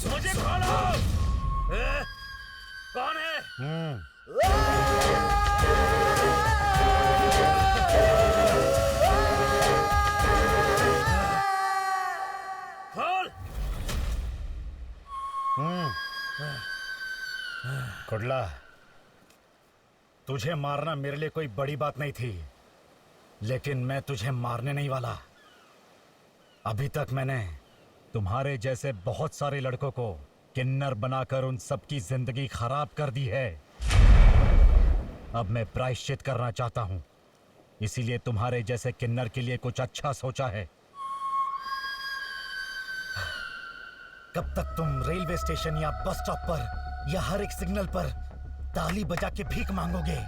Speaker 4: मुझे खोलो। कौन है? खोल।
Speaker 2: कुडला, तुझे मारना मेरे लिए कोई बड़ी बात नहीं थी, लेकिन मैं तुझे मारने नहीं वाला। अभी तक मैंने तुम्हारे जैसे बहुत सारे लड़कों को किन्नर बनाकर उन सबकी जिंदगी खराब कर दी है। अब मैं प्रायश्चित करना चाहता हूं, इसीलिए तुम्हारे जैसे किन्नर के लिए कुछ अच्छा सोचा है। कब तक तुम रेलवे स्टेशन या बस स्टॉप पर या हर एक सिग्नल पर ताली बजा के भीख मांगोगे?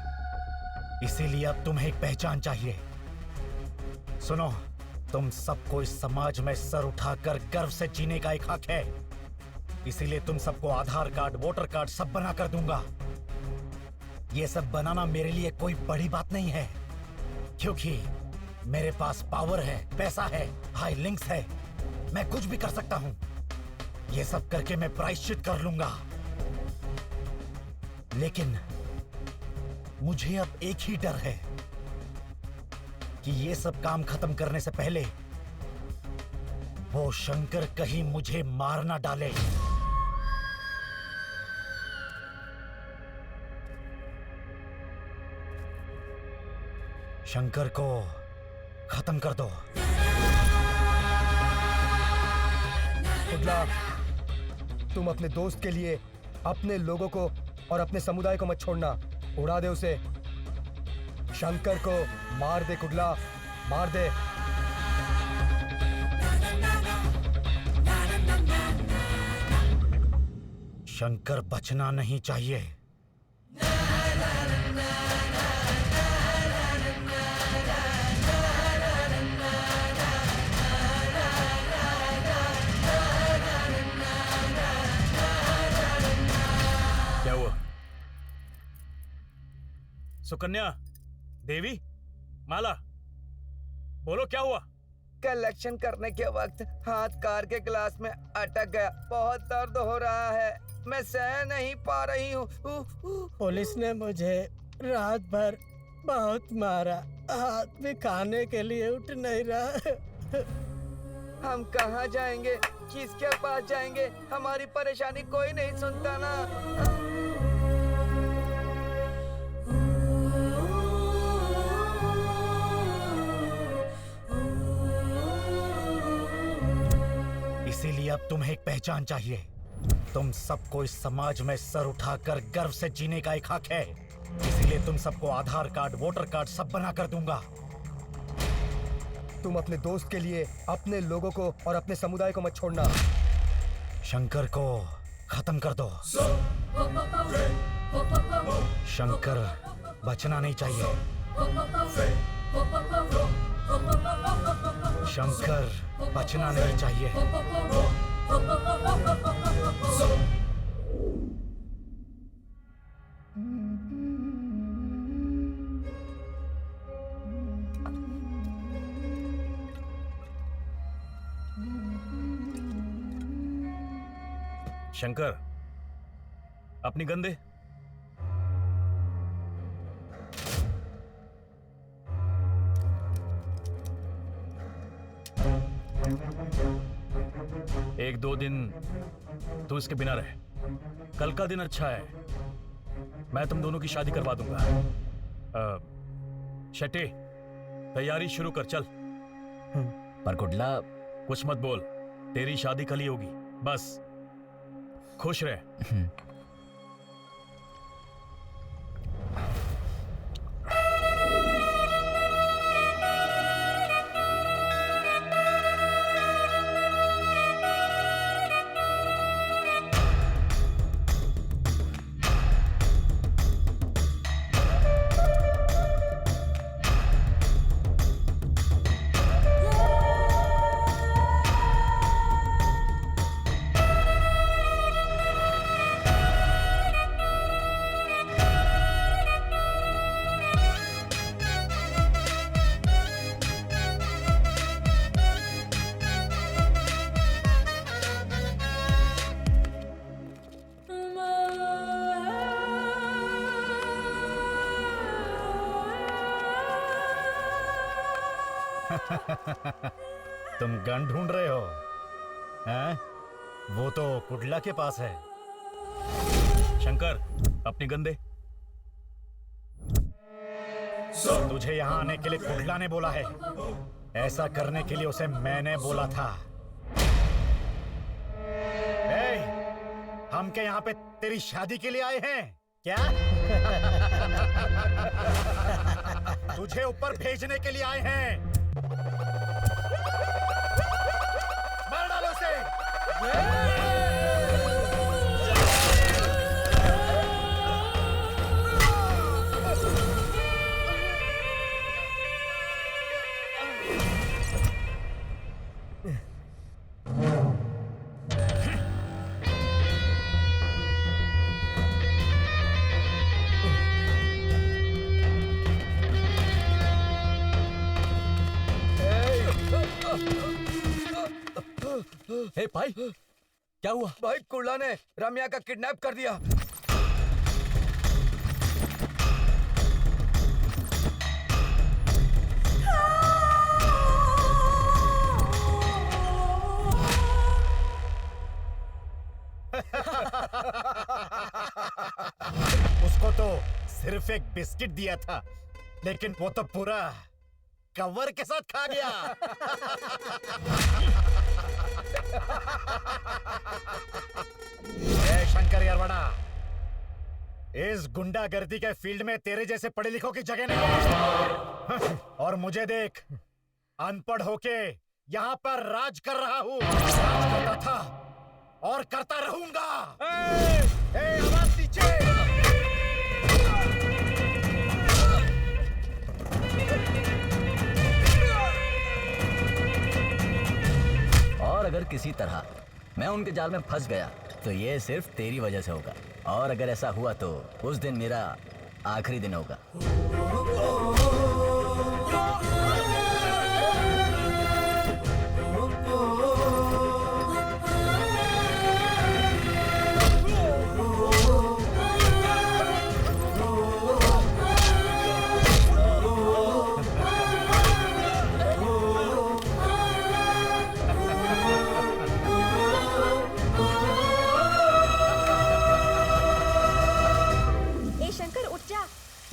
Speaker 2: इसीलिए अब तुम्हें एक पहचान चाहिए। सुनो, तुम सबको इस समाज में सर उठाकर गर्व से जीने का एक हक है। इसीलिए तुम सबको आधार कार्ड, वोटर कार्ड सब बना कर दूंगा। ये सब बनाना मेरे लिए कोई बड़ी बात नहीं है, क्योंकि मेरे पास पावर है, पैसा है, हाई लिंक्स है। मैं कुछ भी कर सकता हूं। ये सब करके मैं प्रायश्चित कर लूंगा। लेकिन मुझे अब एक ही डर है कि ये सब काम खत्म करने से पहले वो शंकर कहीं मुझे मार ना डाले। शंकर को खत्म कर दो।
Speaker 3: कुडला, तुम अपने दोस्त के लिए अपने लोगों को और अपने समुदाय को मत छोड़ना। उड़ा दे उसे। शंकर को मार दे कुडला, मार दे।
Speaker 2: शंकर बचना नहीं चाहिए।
Speaker 4: सुकन्या, देवी, माला, बोलो क्या हुआ?
Speaker 5: कलेक्शन करने के वक्त हाथ कार के गिलास में अटक गया। बहुत दर्द हो रहा है, मैं सह नहीं पा रही हूँ।
Speaker 1: पुलिस ने मुझे रात भर बहुत मारा, हाथ भी खाने के लिए उठ नहीं रहा।
Speaker 5: हम कहाँ जाएंगे, किसके पास जाएंगे? हमारी परेशानी कोई नहीं सुनता ना।
Speaker 2: इसीलिए अब तुम्हें एक पहचान चाहिए। तुम सबको इस समाज में सर उठाकर गर्व से जीने का एक हक है। इसीलिए तुम सबको आधार कार्ड, वोटर कार्ड सब बना कर दूंगा।
Speaker 3: तुम अपने दोस्त के लिए अपने लोगों को और अपने समुदाय को मत छोड़ना।
Speaker 2: शंकर को खत्म कर दो। शंकर बचना नहीं चाहिए। शंकर बचना नहीं चाहिए।
Speaker 4: शंकर, अपनी गन दे। एक दो दिन तू इसके बिना रहे। कल का दिन अच्छा है, मैं तुम दोनों की शादी करवा दूंगा। शेट्टी, तैयारी शुरू कर, चल।
Speaker 7: पर कुडला,
Speaker 4: कुछ मत बोल, तेरी शादी कल ही होगी, बस खुश रहे।
Speaker 2: तुम गन ढूंढ रहे हो, हैं? वो तो कुडला के पास है।
Speaker 4: शंकर, अपनी गन दे।
Speaker 2: तुझे यहाँ आने के लिए कुडला ने बोला है। ऐसा करने के लिए उसे मैंने बोला था। हम क्या यहाँ पे तेरी शादी के लिए आए हैं क्या? तुझे ऊपर भेजने के लिए आए हैं। मार डालो उसे।
Speaker 6: हे भाई, क्या हुआ?
Speaker 5: भाई, कुडला ने रम्या का किडनैप कर दिया।
Speaker 2: उसको तो सिर्फ एक बिस्किट दिया था, लेकिन वो तो पूरा कवर के साथ खा गया। ए शंकर यारवाड़ा, इस गुंडागर्दी के फील्ड में तेरे जैसे पढ़े लिखों की जगह नहीं। और मुझे देख, अनपढ़ होके यहाँ पर राज कर रहा हूँ। राज करता था और करता रहूंगा। आवाज नीचे।
Speaker 7: और अगर किसी तरह मैं उनके जाल में फंस गया तो ये सिर्फ तेरी वजह से होगा। और अगर ऐसा हुआ तो उस दिन मेरा आखिरी दिन होगा।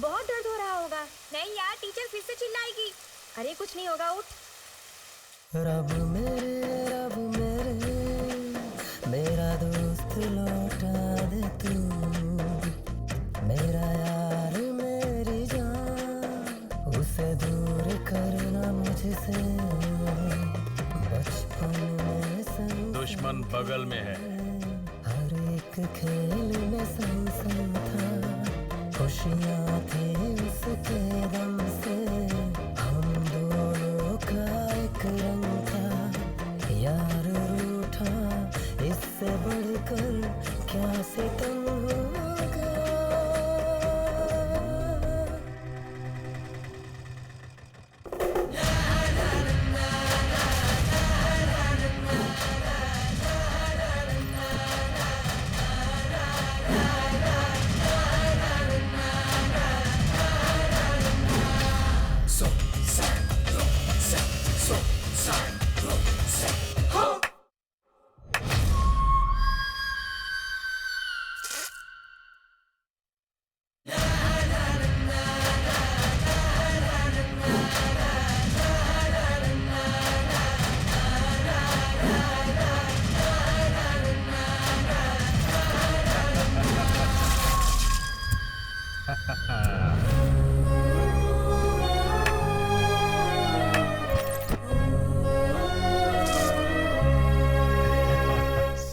Speaker 11: बहुत दर्द हो रहा होगा। नहीं यार, टीचर फिर से चिल्लाएगी। अरे कुछ नहीं होगा, उठ।
Speaker 8: रब मेरे मेरा दोस्त लौटा दे तू, मेरा यार मेरी जान, उसे दूर करना मुझसे। बचपन में संग
Speaker 4: दुश्मन बगल में है।
Speaker 8: हर एक खेल में संग संग था, खुशियाँ थी उसके दम से। हम दोनों का एक रंग था, यार रूठा इससे बढ़कर क्या सितम होगा।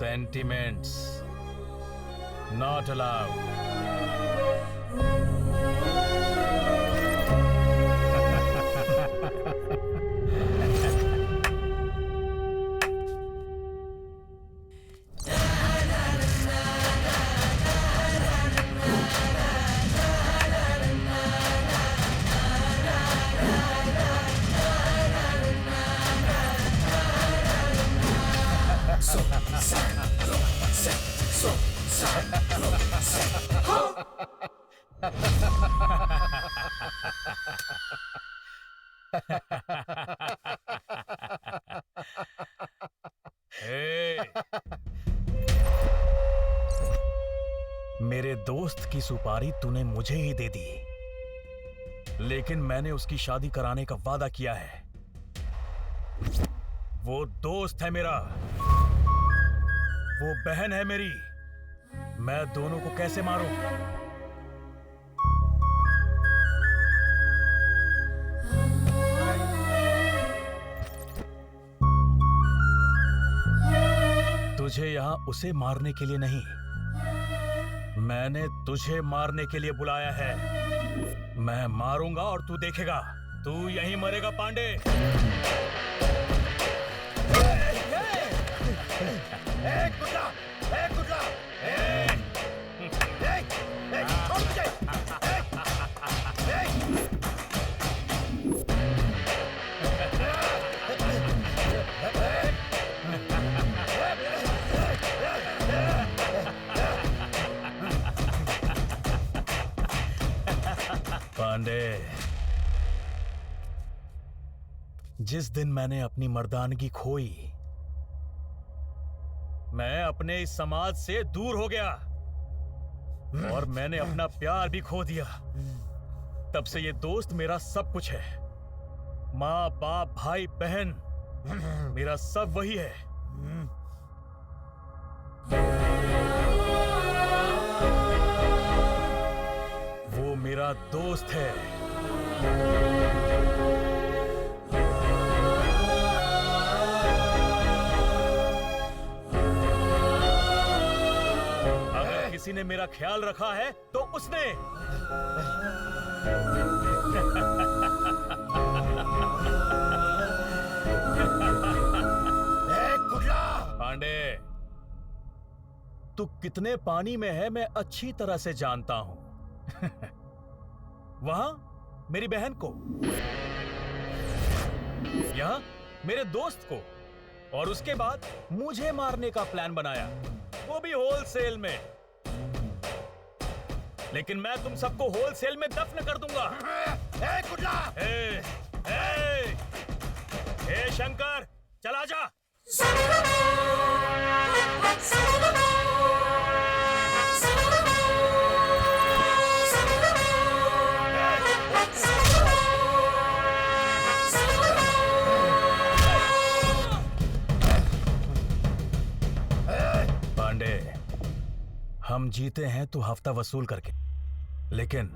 Speaker 4: Sentiments not allowed. मेरे दोस्त की सुपारी तूने मुझे ही दे दी, लेकिन मैंने उसकी शादी कराने का वादा किया है। वो दोस्त है मेरा, वो बहन है मेरी। मैं दोनों को कैसे मारूं? तुझे यहां उसे मारने के लिए नहीं, मैंने तुझे मारने के लिए बुलाया है। मैं मारूंगा और तू देखेगा। तू यहीं मरेगा पांडे। पांडे, जिस दिन मैंने अपनी मर्दानगी खोई, मैं अपने इस समाज से दूर हो गया और मैंने अपना प्यार भी खो दिया। तब से ये दोस्त मेरा सब कुछ है। माँ बाप भाई बहन मेरा सब वही है। वो मेरा दोस्त है। अगर किसी ने मेरा ख्याल रखा है तो उसने। पांडे, तू कितने पानी में है मैं अच्छी तरह से जानता हूं। वहां मेरी बहन को, यहां मेरे दोस्त को, और उसके बाद मुझे मारने का प्लान बनाया, वो भी होलसेल में। लेकिन मैं तुम सबको होलसेल में दफन कर दूंगा। कुड्ला! शंकर, चला जा। पांडे, हम जीते हैं तो हफ्ता वसूल करके, लेकिन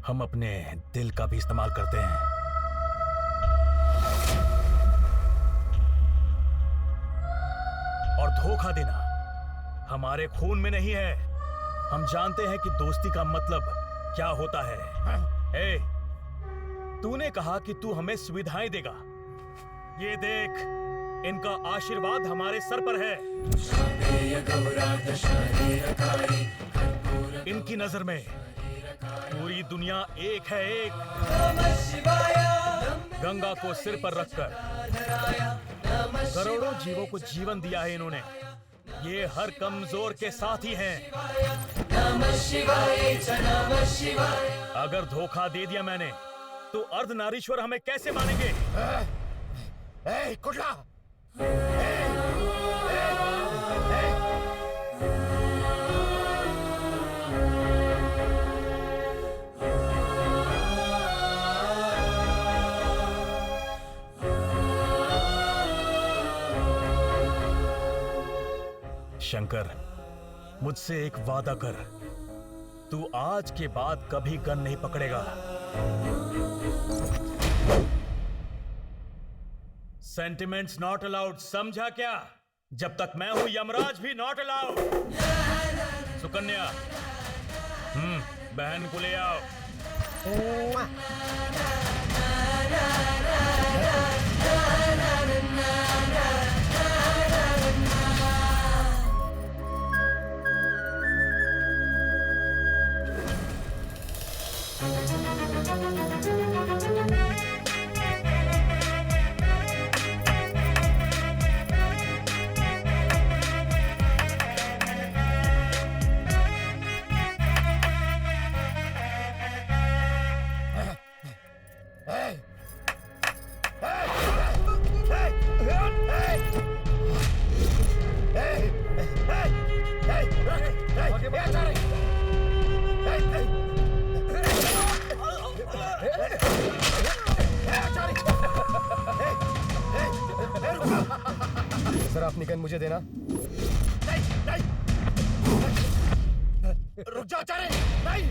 Speaker 4: हम अपने दिल का भी इस्तेमाल करते हैं। और धोखा देना हमारे खून में नहीं है। हम जानते हैं कि दोस्ती का मतलब क्या होता है। ए, तूने कहा कि तू हमें सुविधाएं देगा। ये देख, इनका आशीर्वाद हमारे सर पर है। इनकी नजर में पूरी दुनिया एक है, एक। गंगा को सिर पर रखकर करोड़ों जीवों को जीवन दिया है इन्होंने। ये हर कमजोर के साथी हैं। अगर धोखा दे दिया मैंने, तो अर्धनारीश्वर हमें कैसे मानेंगे?
Speaker 2: कुड्ला!
Speaker 4: शंकर, मुझसे एक वादा कर, तू आज के बाद कभी गन नहीं पकड़ेगा। सेंटिमेंट्स नॉट अलाउड, समझा क्या? जब तक मैं हूं, यमराज भी नॉट अलाउड। सुकन्या, बहन को ले आओ।
Speaker 3: सर, अपनी गन मुझे देना।
Speaker 2: रुक जाओ, नहीं।